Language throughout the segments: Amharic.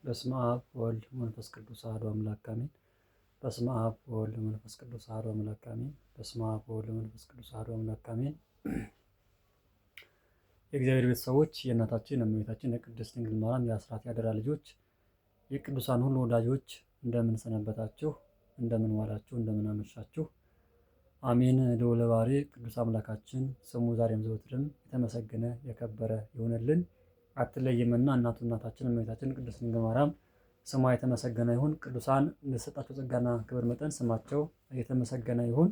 በስመ አብ ወወልድ ወመንፈስ ቅዱስ አሐዱ አምላክ አሜን። በስመ አብ ወወልድ ወመንፈስ ቅዱስ አሐዱ አምላክ አሜን። በስመ አብ ወወልድ ወመንፈስ ቅዱስ አሐዱ አምላክ አሜን። የእግዚአብሔር ቤተሰቦች፣ የእናታችን የእመቤታችን የቅድስት ድንግል ማርያም የአስራት ያደራ ልጆች፣ የቅዱሳን ሁሉ ወዳጆች እንደምን ሰነበታችሁ? እንደምን ዋላችሁ? እንደምን አመሻችሁ? አሜን። ልዑለ ባሕርይ ቅዱስ አምላካችን ስሙ ዛሬም ዘወትርም የተመሰገነ የከበረ ይሁንልን። አትለይምና እናታችን እመቤታችን ቅድስት ድንግል ማርያም ስሟ የተመሰገነ ይሁን። ቅዱሳን እንደተሰጣቸው ጸጋና ክብር መጠን ስማቸው የተመሰገነ ይሁን።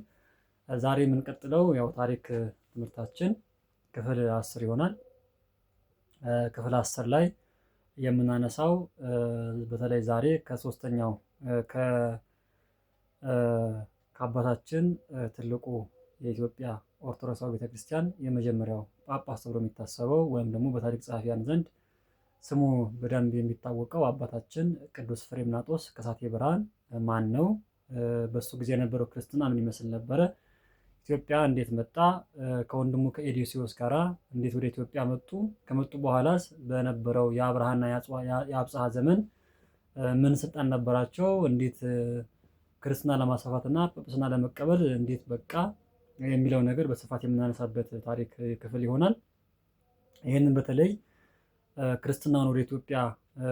ዛሬ የምንቀጥለው ያው ታሪክ ትምህርታችን ክፍል 10 ይሆናል። ክፍል 10 ላይ የምናነሳው በተለይ ዛሬ ከሶስተኛው ከአባታችን ትልቁ የኢትዮጵያ ኦርቶዶክሳዊ ቤተክርስቲያን የመጀመሪያው ጳጳስ ተብሎ የሚታሰበው ወይም ደግሞ በታሪክ ጸሐፊያን ዘንድ ስሙ በደንብ የሚታወቀው አባታችን ቅዱስ ፍሬምናጦስ ከሳቴ ብርሃን ማን ነው? በሱ ጊዜ የነበረው ክርስትና ምን ይመስል ነበረ? ኢትዮጵያ እንዴት መጣ? ከወንድሙ ከኤዲዮስዮስ ጋራ እንዴት ወደ ኢትዮጵያ መጡ? ከመጡ በኋላስ በነበረው የአብርሃና የአብጽሐ ዘመን ምን ስልጣን ነበራቸው? እንዴት ክርስትና ለማስፋፋትና ጵጵስና ለመቀበል እንዴት በቃ የሚለው ነገር በስፋት የምናነሳበት ታሪክ ክፍል ይሆናል። ይህንን በተለይ ክርስትናውን ወደ ኢትዮጵያ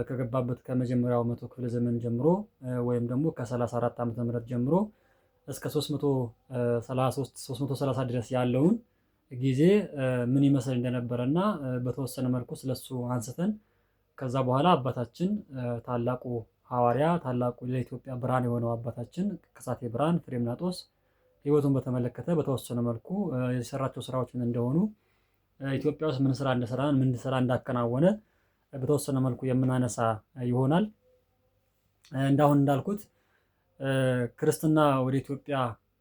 ከገባበት ከመጀመሪያው 100 ክፍለ ዘመን ጀምሮ ወይም ደግሞ ከ34 ዓመተ ምህረት ጀምሮ እስከ 330 ድረስ ያለውን ጊዜ ምን ይመስል እንደነበረና በተወሰነ መልኩ ስለሱ አንስተን ከዛ በኋላ አባታችን ታላቁ ሐዋርያ ታላቁ ለኢትዮጵያ ብርሃን የሆነው አባታችን ከሳቴ ብርሃን ፍሬምናጦስ ሕይወቱን በተመለከተ በተወሰነ መልኩ የሰራቸው ስራዎች ምን እንደሆኑ ኢትዮጵያ ውስጥ ምን ስራ እንደሰራ ምን ስራ እንዳከናወነ በተወሰነ መልኩ የምናነሳ ይሆናል። እንዳሁን እንዳልኩት ክርስትና ወደ ኢትዮጵያ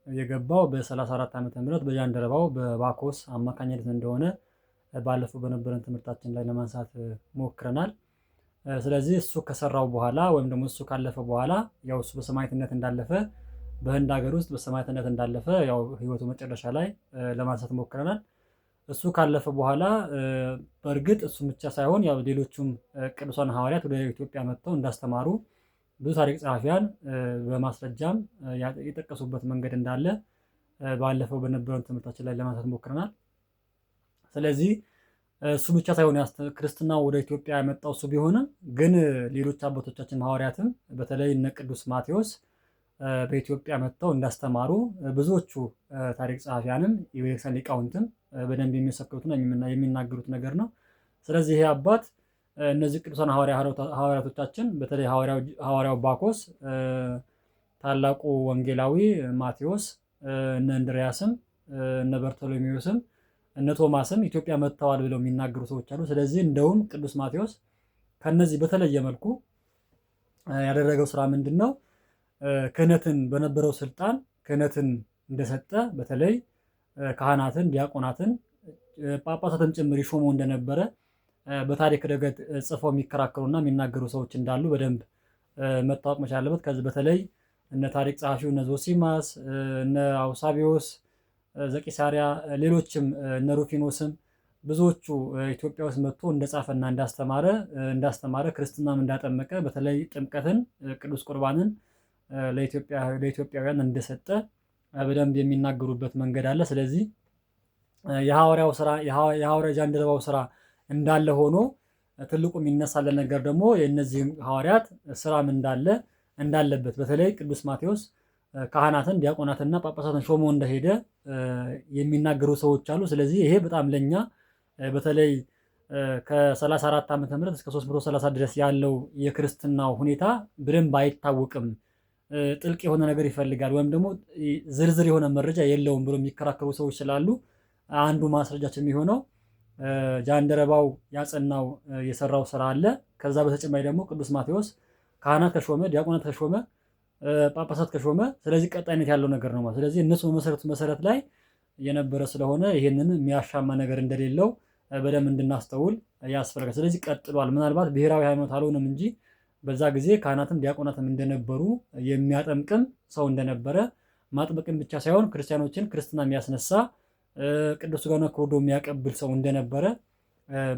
የገባው በ34 ዓመተ ምህረት በጃንደረባው በባኮስ አማካኝነት እንደሆነ ባለፈው በነበረን ትምህርታችን ላይ ለማንሳት ሞክረናል። ስለዚህ እሱ ከሰራው በኋላ ወይም ደግሞ እሱ ካለፈ በኋላ ያው እሱ በሰማዕትነት እንዳለፈ በህንድ ሀገር ውስጥ በሰማዕትነት እንዳለፈ ያው ህይወቱ መጨረሻ ላይ ለማንሳት ሞክረናል። እሱ ካለፈ በኋላ በእርግጥ እሱ ብቻ ሳይሆን ያው ሌሎቹም ቅዱሳን ሐዋርያት ወደ ኢትዮጵያ መጥተው እንዳስተማሩ ብዙ ታሪክ ጸሐፊያን በማስረጃም የጠቀሱበት መንገድ እንዳለ ባለፈው በነበረን ትምህርታችን ላይ ለማንሳት ሞክረናል። ስለዚህ እሱ ብቻ ሳይሆን ክርስትና ወደ ኢትዮጵያ ያመጣው እሱ ቢሆንም ግን ሌሎች አባቶቻችን ሐዋርያትም በተለይ እነ ቅዱስ ማቴዎስ በኢትዮጵያ መጥተው እንዳስተማሩ ብዙዎቹ ታሪክ ጸሐፊያንም የቤተክርስቲያን ሊቃውንትም በደንብ የሚመሰክሩትና የሚናገሩት ነገር ነው። ስለዚህ ይሄ አባት እነዚህ ቅዱሳን ሐዋርያቶቻችን በተለይ ሐዋርያው ባኮስ፣ ታላቁ ወንጌላዊ ማቴዎስ፣ እነ እንድርያስም እነ በርቶሎሜዎስም እነ ቶማስም ኢትዮጵያ መጥተዋል ብለው የሚናገሩ ሰዎች አሉ። ስለዚህ እንደውም ቅዱስ ማቴዎስ ከነዚህ በተለየ መልኩ ያደረገው ስራ ምንድን ነው? ክህነትን በነበረው ስልጣን ክህነትን እንደሰጠ በተለይ ካህናትን፣ ዲያቆናትን፣ ጳጳሳትን ጭምር ይሾመው እንደነበረ በታሪክ ረገድ ጽፈው የሚከራከሩና የሚናገሩ ሰዎች እንዳሉ በደንብ መታወቅ መቻል አለበት። ከዚህ በተለይ እነ ታሪክ ጸሐፊው እነ ዞሲማስ፣ እነ አውሳቢዮስ ዘቂሳሪያ፣ ሌሎችም እነ ሩፊኖስም ብዙዎቹ ኢትዮጵያ ውስጥ መጥቶ እንደጻፈና እንዳስተማረ ክርስትናም እንዳጠመቀ በተለይ ጥምቀትን፣ ቅዱስ ቁርባንን ለኢትዮጵያውያን እንደሰጠ በደንብ የሚናገሩበት መንገድ አለ። ስለዚህ የሐዋርያ ጃንደረባው ስራ እንዳለ ሆኖ ትልቁ የሚነሳለን ነገር ደግሞ የእነዚህ ሐዋርያት ስራም እንዳለበት በተለይ ቅዱስ ማቴዎስ ካህናትን፣ ዲያቆናትና ጳጳሳትን ሾሞ እንደሄደ የሚናገሩ ሰዎች አሉ። ስለዚህ ይሄ በጣም ለኛ በተለይ ከ34 ዓመተ ምህረት እስከ 330 ድረስ ያለው የክርስትናው ሁኔታ በደንብ አይታወቅም፣ ጥልቅ የሆነ ነገር ይፈልጋል ወይም ደግሞ ዝርዝር የሆነ መረጃ የለውም ብሎ የሚከራከሩ ሰዎች ስላሉ አንዱ ማስረጃችን የሚሆነው ጃንደረባው ያጸናው የሰራው ስራ አለ። ከዛ በተጨማሪ ደግሞ ቅዱስ ማቴዎስ ካህናት ከሾመ፣ ዲያቆናት ከሾመ፣ ጳጳሳት ከሾመ፣ ስለዚህ ቀጣይነት ያለው ነገር ነው ማለት። ስለዚህ እነሱ መሰረት ላይ የነበረ ስለሆነ ይሄንን የሚያሻማ ነገር እንደሌለው በደንብ እንድናስተውል ያስፈልጋል። ስለዚህ ቀጥሏል። ምናልባት ብሔራዊ ሃይማኖት አልሆነም እንጂ በዛ ጊዜ ካህናትም ዲያቆናትም እንደነበሩ የሚያጠምቅም ሰው እንደነበረ ማጥመቅም ብቻ ሳይሆን ክርስቲያኖችን ክርስትና የሚያስነሳ ቅዱስ ሥጋውን ከወዶ የሚያቀብል ሰው እንደነበረ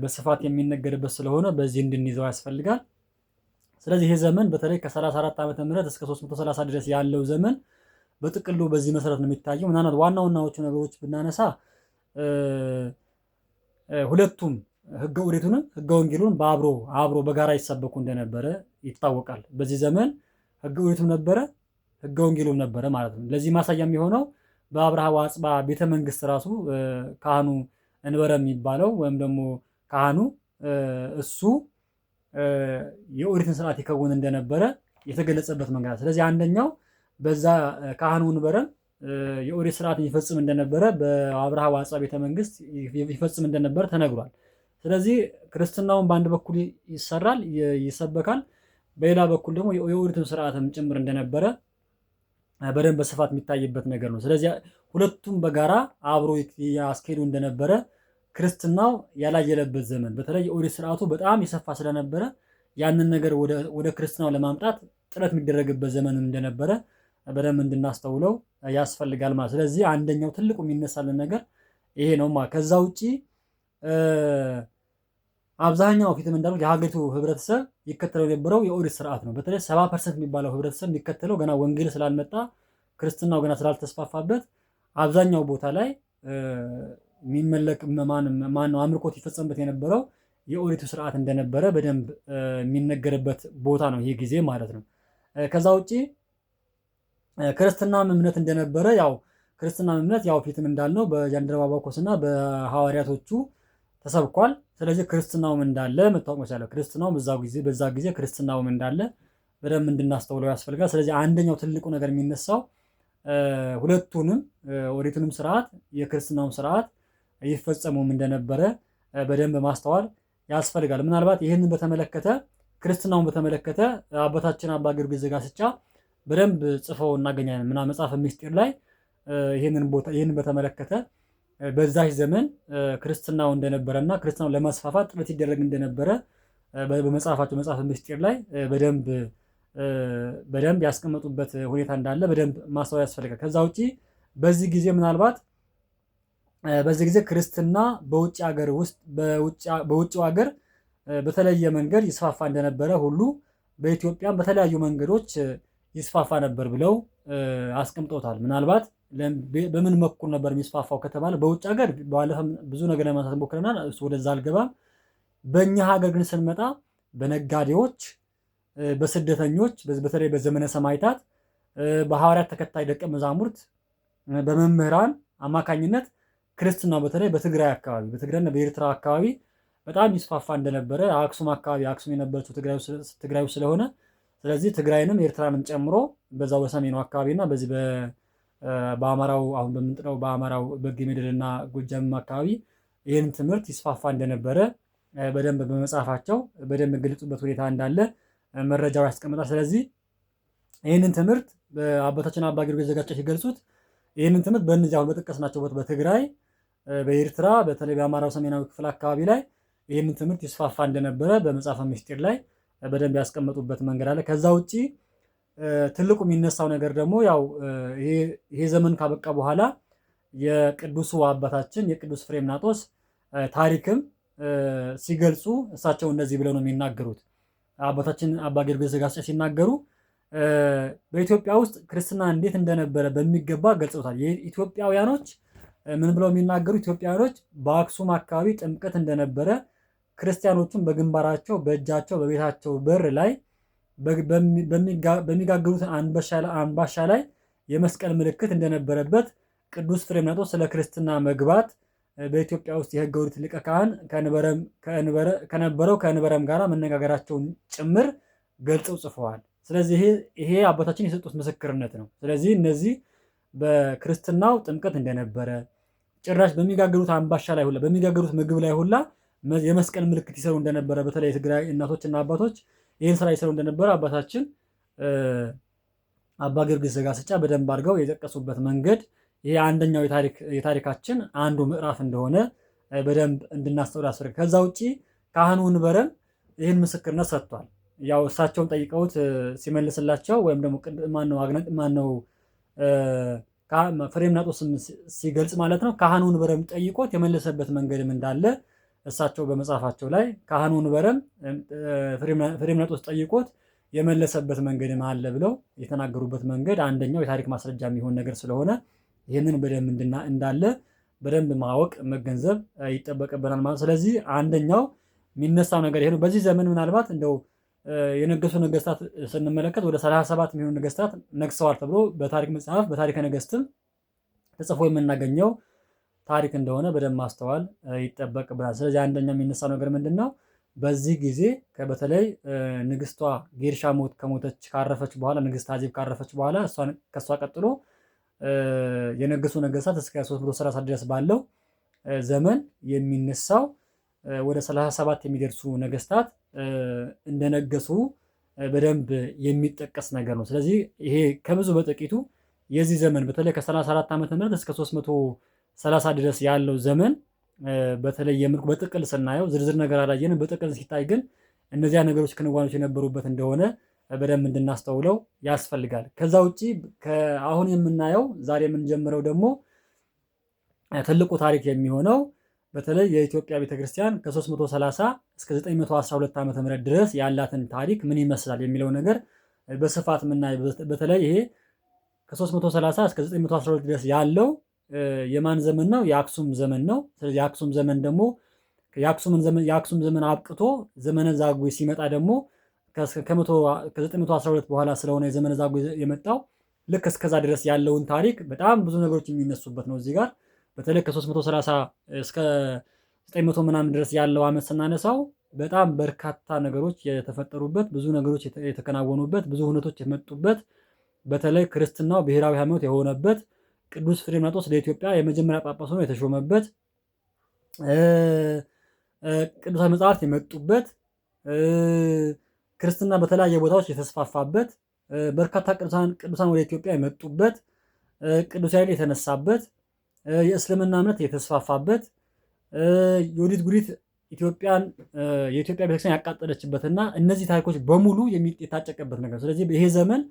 በስፋት የሚነገርበት ስለሆነ በዚህ እንድንይዘው ያስፈልጋል። ስለዚህ ይሄ ዘመን በተለይ ከ34 ዓመተ ምህረት እስከ 330 ድረስ ያለው ዘመን በጥቅሉ በዚህ መሰረት ነው የሚታየው። ምናልባት ዋና ዋናዎቹ ነገሮች ብናነሳ ሁለቱም ህገ ኦሪቱንም ህገ ወንጌሉን አብሮ በጋራ ይሰበኩ እንደነበረ ይታወቃል። በዚህ ዘመን ህገ ኦሪቱም ነበረ፣ ህገ ወንጌሉም ነበረ ማለት ነው። ለዚህ ማሳያ የሚሆነው በአብርሃ ወአጽብሃ ቤተ መንግስት ራሱ ካህኑ እንበረ የሚባለው ወይም ደግሞ ካህኑ እሱ የኦሪትን ስርዓት ይከውን እንደነበረ የተገለጸበት መንገድ። ስለዚህ አንደኛው በዛ ካህኑ እንበረም የኦሪት ስርዓትን ይፈጽም እንደነበረ በአብርሃ ወአጽብሃ ቤተ መንግስት ይፈጽም እንደነበረ ተነግሯል። ስለዚህ ክርስትናውን በአንድ በኩል ይሰራል ይሰበካል፣ በሌላ በኩል ደግሞ የኦሪትን ስርዓትም ጭምር እንደነበረ በደንብ በስፋት የሚታይበት ነገር ነው። ስለዚህ ሁለቱም በጋራ አብሮ ያስኬዱ እንደነበረ ክርስትናው ያላየለበት ዘመን፣ በተለይ የኦሪት ስርዓቱ በጣም የሰፋ ስለነበረ ያንን ነገር ወደ ክርስትናው ለማምጣት ጥረት የሚደረግበት ዘመን እንደነበረ በደንብ እንድናስተውለው ያስፈልጋል ማለት። ስለዚህ አንደኛው ትልቁ የሚነሳልን ነገር ይሄ ነው ማለት። ከዛ ውጪ አብዛኛው ፊትም እንዳሉት የሀገሪቱ ህብረተሰብ ይከተለው የነበረው የኦሪት ስርዓት ነው። በተለይ 70% የሚባለው ህብረተሰብ የሚከተለው ገና ወንጌል ስላልመጣ ክርስትናው ገና ስላልተስፋፋበት አብዛኛው ቦታ ላይ የሚመለክ ማነው አምልኮት ይፈጸምበት የነበረው የኦሪቱ ስርዓት እንደነበረ በደንብ የሚነገርበት ቦታ ነው ይህ ጊዜ ማለት ነው። ከዛ ውጪ ክርስትናም እምነት እንደነበረ ያው ክርስትናም እምነት ያው ፊትም እንዳልነው በጃንደረባ ባኮስና በሐዋርያቶቹ ተሰብኳል። ስለዚህ ክርስትናውም እንዳለ መታወቅ መቻለ። ክርስትናውም በዛ ጊዜ ክርስትናውም እንዳለ በደንብ እንድናስተውለው ያስፈልጋል። ስለዚህ አንደኛው ትልቁ ነገር የሚነሳው ሁለቱንም ኦሪቱንም ስርዓት የክርስትናውም ስርዓት ይፈጸሙም እንደነበረ በደንብ ማስተዋል ያስፈልጋል። ምናልባት ይህንን በተመለከተ ክርስትናውን በተመለከተ አባታችን አባ ጊዮርጊስ ዘጋስጫ በደንብ ጽፈው እናገኛለን። መጽሐፈ ምስጢር ላይ ይህንን በተመለከተ በዛች ዘመን ክርስትናው እንደነበረና ክርስትናው ለማስፋፋት ጥረት ይደረግ እንደነበረ በመጽሐፋቸው መጽሐፈ ምስጢር ላይ በደንብ ያስቀመጡበት ሁኔታ እንዳለ በደንብ ማስተዋል ያስፈልጋል። ከዛ ውጪ በዚህ ጊዜ ክርስትና በውጭው ሀገር በተለየ መንገድ ይስፋፋ እንደነበረ ሁሉ በኢትዮጵያም በተለያዩ መንገዶች ይስፋፋ ነበር ብለው አስቀምጦታል። ምናልባት በምን በኩል ነበር የሚስፋፋው ከተባለ በውጭ ሀገር ባለፈም ብዙ ነገር ለማንሳት ሞክረናል። እሱ ወደዛ አልገባም። በእኛ ሀገር ግን ስንመጣ በነጋዴዎች፣ በስደተኞች በተለይ በዘመነ ሰማዕታት በሐዋርያት ተከታይ ደቀ መዛሙርት በመምህራን አማካኝነት ክርስትናው በተለይ በትግራይና በኤርትራ አካባቢ በጣም ይስፋፋ እንደነበረ አክሱም የነበረችው ትግራዩ ስለሆነ ስለዚህ ትግራይንም ኤርትራንም ጨምሮ በዛው በሰሜኑ አካባቢና በዚህ በአማራው አሁን በምንጥረው በአማራው በጌ ምድርና ጎጃም አካባቢ ይህን ትምህርት ይስፋፋ እንደነበረ በደንብ በመጽሐፋቸው በደንብ የገለጹበት ሁኔታ እንዳለ መረጃው ያስቀምጣል። ስለዚህ ይህንን ትምህርት አባታችን አባ ጊዮርጊስ ዘጋስጫ ሲገልጹት ይህንን ትምህርት በእነዚህ አሁን በጠቀስናቸው ቦታ በትግራይ፣ በኤርትራ በተለይ በአማራው ሰሜናዊ ክፍል አካባቢ ላይ ይህንን ትምህርት ይስፋፋ እንደነበረ በመጽሐፈ ምስጢር ላይ በደንብ ያስቀመጡበት መንገድ አለ። ከዛ ውጪ ትልቁ የሚነሳው ነገር ደግሞ ያው ይሄ ዘመን ካበቃ በኋላ የቅዱሱ አባታችን የቅዱስ ፍሬምናጦስ ታሪክም ሲገልጹ እሳቸው እንደዚህ ብለው ነው የሚናገሩት። አባታችን አባ ጊዮርጊስ ዘጋስጫ ሲናገሩ በኢትዮጵያ ውስጥ ክርስትና እንዴት እንደነበረ በሚገባ ገልጸውታል። የኢትዮጵያውያኖች ምን ብለው የሚናገሩ ኢትዮጵያውያኖች በአክሱም አካባቢ ጥምቀት እንደነበረ ክርስቲያኖቹም በግንባራቸው፣ በእጃቸው፣ በቤታቸው በር ላይ በሚጋግሩት አንባሻ ላይ የመስቀል ምልክት እንደነበረበት ቅዱስ ፍሬምናጦስ ስለ ክርስትና መግባት በኢትዮጵያ ውስጥ የሕገ ኦሪት ሊቀ ካህን ከነበረው ከእንበረም ጋር መነጋገራቸውን ጭምር ገልጸው ጽፈዋል። ስለዚህ ይሄ አባታችን የሰጡት ምስክርነት ነው። ስለዚህ እነዚህ በክርስትናው ጥምቀት እንደነበረ ጭራሽ በሚጋግሩት አንባሻ ላይ ሁላ በሚጋግሩት ምግብ ላይ ሁላ የመስቀል ምልክት ይሰሩ እንደነበረ በተለይ የትግራይ እናቶችና አባቶች ይህን ስራ ይሰሩ እንደነበረ አባታችን አባ ጊዮርጊስ ዘጋስጫ በደንብ አድርገው የጠቀሱበት መንገድ ይሄ አንደኛው የታሪካችን አንዱ ምዕራፍ እንደሆነ በደንብ እንድናስተውል ያስፈልጋል። ከዛ ውጪ ካህኑ እንበረም ይህን ምስክርነት ሰጥቷል። ያው እሳቸውን ጠይቀውት ሲመልስላቸው ወይም ደግሞ ማነው ፍሬምናጦስም ሲገልጽ ማለት ነው ካህኑ እንበረም ጠይቆት የመለሰበት መንገድም እንዳለ እሳቸው በመጽሐፋቸው ላይ ካህኑ እንበረም ፍሬምናጦስ ጠይቆት የመለሰበት መንገድም አለ ብለው የተናገሩበት መንገድ አንደኛው የታሪክ ማስረጃ የሚሆን ነገር ስለሆነ ይህንን በደንብ እንዳለ በደንብ ማወቅ መገንዘብ ይጠበቅብናል ማለት። ስለዚህ አንደኛው የሚነሳው ነገር ይሄ ነው። በዚህ ዘመን ምናልባት እንደው የነገሱ ነገስታት ስንመለከት ወደ 37 የሚሆኑ ነገስታት ነግሰዋል ተብሎ በታሪክ መጽሐፍ በታሪከ ነገስትም ተጽፎ የምናገኘው ታሪክ እንደሆነ በደንብ ማስተዋል ይጠበቅብናል። ስለዚህ አንደኛው የሚነሳው ነገር ምንድን ነው? በዚህ ጊዜ በተለይ ንግስቷ ጌርሻ ከሞተች ካረፈች በኋላ ንግስት አዜብ ካረፈች በኋላ ከእሷ ቀጥሎ የነገሱ ነገስታት እስከ 330 ድረስ ባለው ዘመን የሚነሳው ወደ 37 የሚደርሱ ነገስታት እንደነገሱ በደንብ የሚጠቀስ ነገር ነው። ስለዚህ ይሄ ከብዙ በጥቂቱ የዚህ ዘመን በተለይ ከ34 ዓመተ ምህረት እስከ 330 ድረስ ያለው ዘመን በተለይ መልኩ በጥቅል ስናየው ዝርዝር ነገር አላየንም። በጥቅል ሲታይ ግን እነዚያ ነገሮች ክንዋኖች የነበሩበት እንደሆነ በደንብ እንድናስተውለው ያስፈልጋል። ከዛ ውጪ አሁን የምናየው ዛሬ የምንጀምረው ደግሞ ትልቁ ታሪክ የሚሆነው በተለይ የኢትዮጵያ ቤተክርስቲያን ከ330 እስከ 912 ዓመተ ምህረት ድረስ ያላትን ታሪክ ምን ይመስላል የሚለው ነገር በስፋት የምናይ በተለይ ይሄ ከ330 እስከ 912 ድረስ ያለው የማን ዘመን ነው? የአክሱም ዘመን ነው። ስለዚህ የአክሱም ዘመን ደግሞ የአክሱም ዘመን አብቅቶ ዘመነ ዛጉዌ ሲመጣ ደግሞ ከ912 በኋላ ስለሆነ የዘመነ ዛጉዌ የመጣው ልክ እስከዛ ድረስ ያለውን ታሪክ በጣም ብዙ ነገሮች የሚነሱበት ነው። እዚህ ጋር በተለይ ከ330 እስከ 900 ምናምን ድረስ ያለው ዓመት ስናነሳው በጣም በርካታ ነገሮች የተፈጠሩበት፣ ብዙ ነገሮች የተከናወኑበት፣ ብዙ ሁነቶች የመጡበት፣ በተለይ ክርስትናው ብሔራዊ ሃይማኖት የሆነበት፣ ቅዱስ ፍሬምናጦስ ለኢትዮጵያ የመጀመሪያ ጳጳስ ሆኖ የተሾመበት፣ ቅዱሳን መጽሐፍት የመጡበት፣ ክርስትና በተለያየ ቦታዎች የተስፋፋበት፣ በርካታ ቅዱሳን ወደ ኢትዮጵያ የመጡበት፣ ቅዱስ ያሬድ የተነሳበት፣ የእስልምና እምነት የተስፋፋበት፣ የወዲት ጉዲት የኢትዮጵያ ቤተክርስቲያን ያቃጠለችበትና እነዚህ ታሪኮች በሙሉ የታጨቀበት ነገር። ስለዚህ ይሄ ዘመን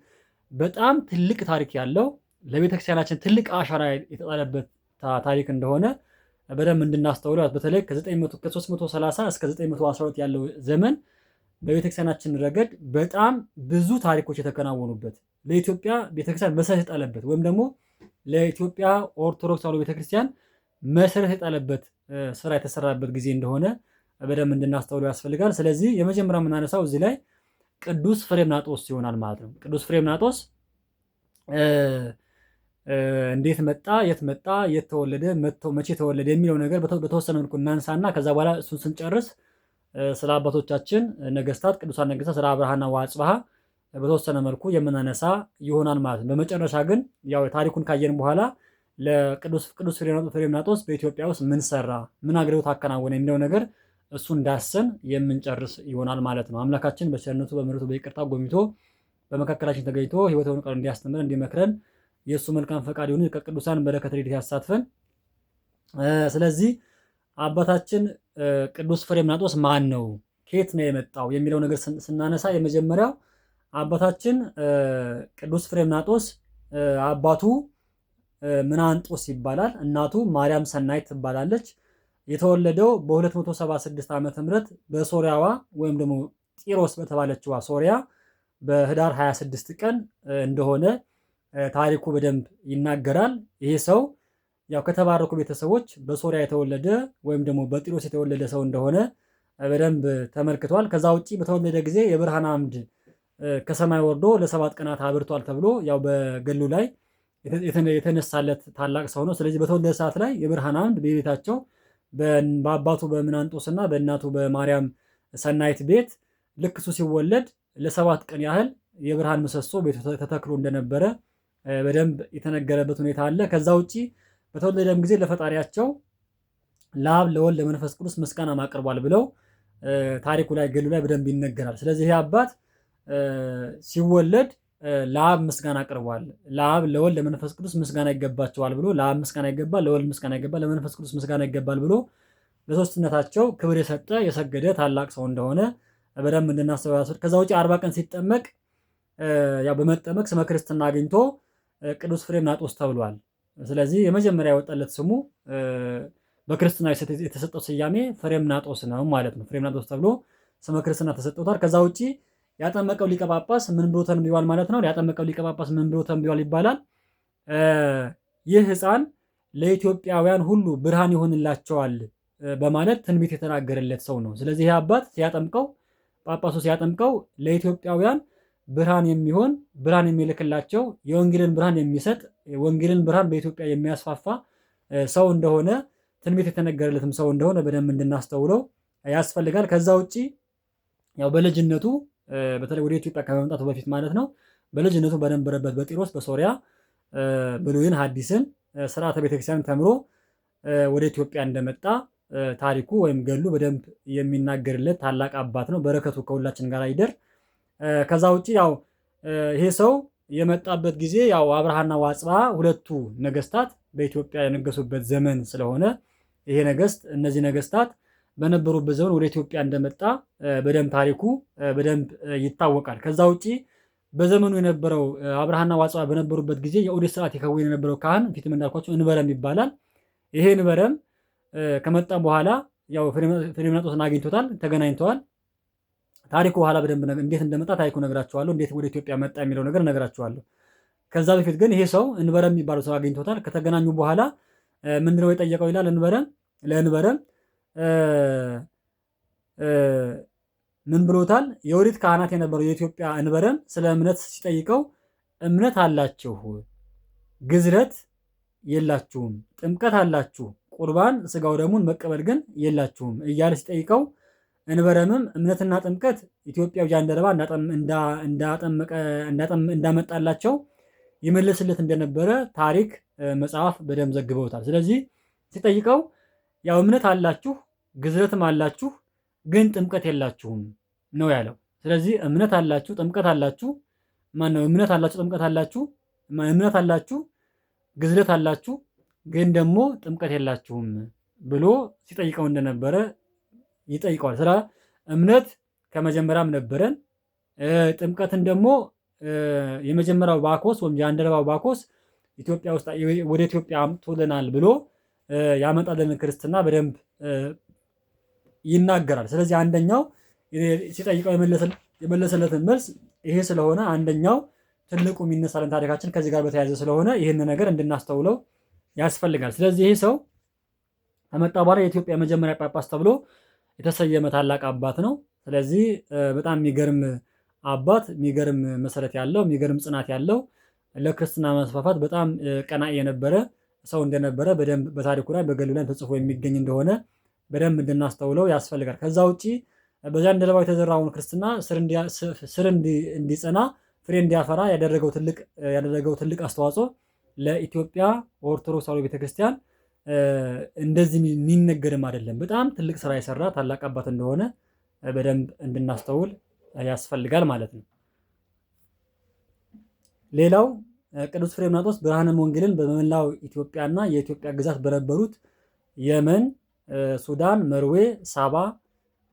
በጣም ትልቅ ታሪክ ያለው ለቤተክርስቲያናችን ትልቅ አሻራ የተጣለበት ታሪክ እንደሆነ በደንብ እንድናስተውለው በተለይ ከ330 እስከ 912 ያለው ዘመን በቤተክርስቲያናችን ረገድ በጣም ብዙ ታሪኮች የተከናወኑበት ለኢትዮጵያ ቤተክርስቲያን መሰረት የጣለበት ወይም ደግሞ ለኢትዮጵያ ኦርቶዶክስ ተዋሕዶ ቤተክርስቲያን መሰረት የጣለበት ስራ የተሰራበት ጊዜ እንደሆነ በደንብ እንድናስተውለው ያስፈልጋል። ስለዚህ የመጀመሪያው የምናነሳው እዚህ ላይ ቅዱስ ፍሬምናጦስ ይሆናል ማለት ነው። ቅዱስ ፍሬምናጦስ እንዴት መጣ፣ የት መጣ፣ የት ተወለደ፣ መቼ ተወለደ የሚለው ነገር በተወሰነ መልኩ እናንሳና ከዛ በኋላ እሱን ስንጨርስ ስለ አባቶቻችን ነገስታት፣ ቅዱሳን ነገስታት ስለ አብርሃና ወአጽብሃ በተወሰነ መልኩ የምናነሳ ይሆናል ማለት ነው። በመጨረሻ ግን ያው ታሪኩን ካየን በኋላ ለቅዱስ ፍሬምናጦስ በኢትዮጵያ ውስጥ ምን ሰራ፣ ምን አገልግሎት አከናወነ የሚለው ነገር እሱን ዳሰን የምንጨርስ ይሆናል ማለት ነው። አምላካችን በቸርነቱ በምሕረቱ በይቅርታ ጎብኝቶ በመካከላችን ተገኝቶ ሕይወቱን ቃል እንዲያስተምረን እንዲመክረን የእሱ መልካም ፈቃድ ይሁን። ከቅዱሳን በረከት ረድኤት ያሳትፈን። ስለዚህ አባታችን ቅዱስ ፍሬምናጦስ ማን ነው? ከየት ነው የመጣው? የሚለው ነገር ስናነሳ የመጀመሪያው አባታችን ቅዱስ ፍሬምናጦስ አባቱ ምናንጦስ ይባላል። እናቱ ማርያም ሰናይት ትባላለች። የተወለደው በ276 ዓመተ ምህረት በሶሪያዋ ወይም ደግሞ ጢሮስ በተባለችዋ ሶሪያ በህዳር 26 ቀን እንደሆነ ታሪኩ በደንብ ይናገራል። ይሄ ሰው ያው ከተባረኩ ቤተሰቦች በሶሪያ የተወለደ ወይም ደግሞ በጢሮስ የተወለደ ሰው እንደሆነ በደንብ ተመልክቷል። ከዛ ውጪ በተወለደ ጊዜ የብርሃን አምድ ከሰማይ ወርዶ ለ7 ቀናት አብርቷል ተብሎ ያው በገሉ ላይ የተነሳለት ታላቅ ሰው ነው። ስለዚህ በተወለደ ሰዓት ላይ የብርሃን አምድ በቤታቸው በአባቱ በምናንጦስና በእናቱ በማርያም ሰናይት ቤት ልክ እሱ ሲወለድ ለ7 ቀን ያህል የብርሃን ምሰሶ ቤቱ ተተክሎ እንደነበረ በደንብ የተነገረበት ሁኔታ አለ። ከዛ ውጪ በተወለደም ጊዜ ለፈጣሪያቸው ለአብ ለወልድ ለመንፈስ ቅዱስ ምስጋና አቅርቧል ብለው ታሪኩ ላይ ገሉ ላይ በደንብ ይነገራል። ስለዚህ ይህ አባት ሲወለድ ለአብ ምስጋና አቅርቧል። ለአብ ለወልድ ለመንፈስ ቅዱስ ምስጋና ይገባቸዋል ብሎ ለአብ ምስጋና ይገባል፣ ለወልድ ምስጋና ይገባል፣ ለመንፈስ ቅዱስ ምስጋና ይገባል ብሎ ለሶስትነታቸው ክብር የሰጠ የሰገደ ታላቅ ሰው እንደሆነ በደንብ እንድናስተውል። ከዛ ውጪ 40 ቀን ሲጠመቅ ያው በመጠመቅ ስመ ክርስትና አግኝቶ ቅዱስ ፍሬምናጦስ ተብሏል። ስለዚህ የመጀመሪያ ያወጣለት ስሙ በክርስትና የተሰጠው ስያሜ ፍሬምናጦስ ነው ማለት ነው። ፍሬምናጦስ ተብሎ ስመ ክርስትና ተሰጥቶታል። ከዛ ውጪ ያጠመቀው ሊቀ ጳጳስ ምን ብሎ ተንብዮአል ማለት ነው? ያጠመቀው ሊቀ ጳጳስ ምን ብሎ ተንብዮአል ይባላል? ይህ ሕፃን ለኢትዮጵያውያን ሁሉ ብርሃን ይሆንላቸዋል በማለት ትንቢት የተናገረለት ሰው ነው። ስለዚህ ይህ አባት ሲያጠምቀው ጳጳሱ ሲያጠምቀው ለኢትዮጵያውያን ብርሃን የሚሆን ብርሃን የሚልክላቸው የወንጌልን ብርሃን የሚሰጥ ወንጌልን ብርሃን በኢትዮጵያ የሚያስፋፋ ሰው እንደሆነ ትንቢት የተነገረለትም ሰው እንደሆነ በደንብ እንድናስተውለው ያስፈልጋል። ከዛ ውጪ ያው በልጅነቱ በተለይ ወደ ኢትዮጵያ ከመምጣቱ በፊት ማለት ነው በልጅነቱ በነበረበት በጢሮስ በሶሪያ ብሉይን ሐዲስን ስርዓተ ቤተክርስቲያን ተምሮ ወደ ኢትዮጵያ እንደመጣ ታሪኩ ወይም ገሉ በደንብ የሚናገርለት ታላቅ አባት ነው። በረከቱ ከሁላችን ጋር ይደር። ከዛ ውጪ ያው ይሄ ሰው የመጣበት ጊዜ ያው አብርሃና ወአጽብሃ ሁለቱ ነገስታት በኢትዮጵያ የነገሱበት ዘመን ስለሆነ ይሄ ነገስት እነዚህ ነገስታት በነበሩበት ዘመን ወደ ኢትዮጵያ እንደመጣ በደንብ ታሪኩ በደንብ ይታወቃል። ከዛ ውጪ በዘመኑ የነበረው አብርሃና ወአጽብሃ በነበሩበት ጊዜ የኦሪት ስርዓት ይከውን የነበረው ካህን ፊትም እንዳልኳቸው እንበረም ይባላል። ይሄ እንበረም ከመጣ በኋላ ያው ፍሬምናጦስን አግኝቶታል፣ ተገናኝተዋል። ታሪኩ በኋላ በደንብ እንዴት እንደመጣ ታሪኩ ነግራችኋለሁ። እንዴት ወደ ኢትዮጵያ መጣ የሚለው ነገር ነግራችኋለሁ። ከዛ በፊት ግን ይሄ ሰው እንበረም የሚባለው ሰው አግኝቶታል። ከተገናኙ በኋላ ምንድነው የጠየቀው ይላል። ለእንበረም ምን ብሎታል? የኦሪት ካህናት የነበረው የኢትዮጵያ እንበረም ስለ እምነት ሲጠይቀው እምነት አላችሁ፣ ግዝረት የላችሁም፣ ጥምቀት አላችሁ፣ ቁርባን ስጋው ደሙን መቀበል ግን የላችሁም እያለ ሲጠይቀው እንበረምም እምነትና ጥምቀት ኢትዮጵያዊ ጃንደረባ እንዳመጣላቸው ይመልስለት እንደነበረ ታሪክ መጽሐፍ በደንብ ዘግበውታል። ስለዚህ ሲጠይቀው ያው እምነት አላችሁ ግዝረትም አላችሁ ግን ጥምቀት የላችሁም ነው ያለው። ስለዚህ እምነት አላችሁ ጥምቀት አላችሁ እምነት አላችሁ ጥምቀት አላችሁ እምነት አላችሁ ግዝረት አላችሁ ግን ደግሞ ጥምቀት የላችሁም ብሎ ሲጠይቀው እንደነበረ ይጠይቀዋል። ስለ እምነት ከመጀመሪያም ነበረን፣ ጥምቀትን ደግሞ የመጀመሪያው ባኮስ ወይም ጃንደረባው ባኮስ ኢትዮጵያ ውስጥ ወደ ኢትዮጵያ አምጥቶልናል ብሎ ያመጣልን ክርስትና በደንብ ይናገራል። ስለዚህ አንደኛው ሲጠይቀው የመለሰለትን መልስ ይሄ ስለሆነ አንደኛው ትልቁ የሚነሳልን ታሪካችን ከዚህ ጋር በተያያዘ ስለሆነ ይህን ነገር እንድናስተውለው ያስፈልጋል። ስለዚህ ይሄ ሰው ከመጣ በኋላ የኢትዮጵያ መጀመሪያ ጳጳስ ተብሎ የተሰየመ ታላቅ አባት ነው። ስለዚህ በጣም የሚገርም አባት፣ የሚገርም መሰረት ያለው፣ የሚገርም ጽናት ያለው ለክርስትና መስፋፋት በጣም ቀናኢ የነበረ ሰው እንደነበረ በደንብ በታሪኩ ላይ በገሉ ላይ ተጽፎ የሚገኝ እንደሆነ በደንብ እንድናስተውለው ያስፈልጋል። ከዛ ውጪ በጃንደረባው የተዘራውን ክርስትና ስር እንዲጸና ፍሬ እንዲያፈራ ያደረገው ትልቅ አስተዋጽኦ ለኢትዮጵያ ኦርቶዶክስ ተዋሕዶ ቤተክርስቲያን እንደዚህ የሚነገርም አይደለም። በጣም ትልቅ ስራ የሰራ ታላቅ አባት እንደሆነ በደንብ እንድናስተውል ያስፈልጋል ማለት ነው። ሌላው ቅዱስ ፍሬምናጦስ ብርሃነ ወንጌልን በመላው ኢትዮጵያና የኢትዮጵያ ግዛት በነበሩት የመን፣ ሱዳን፣ መርዌ፣ ሳባ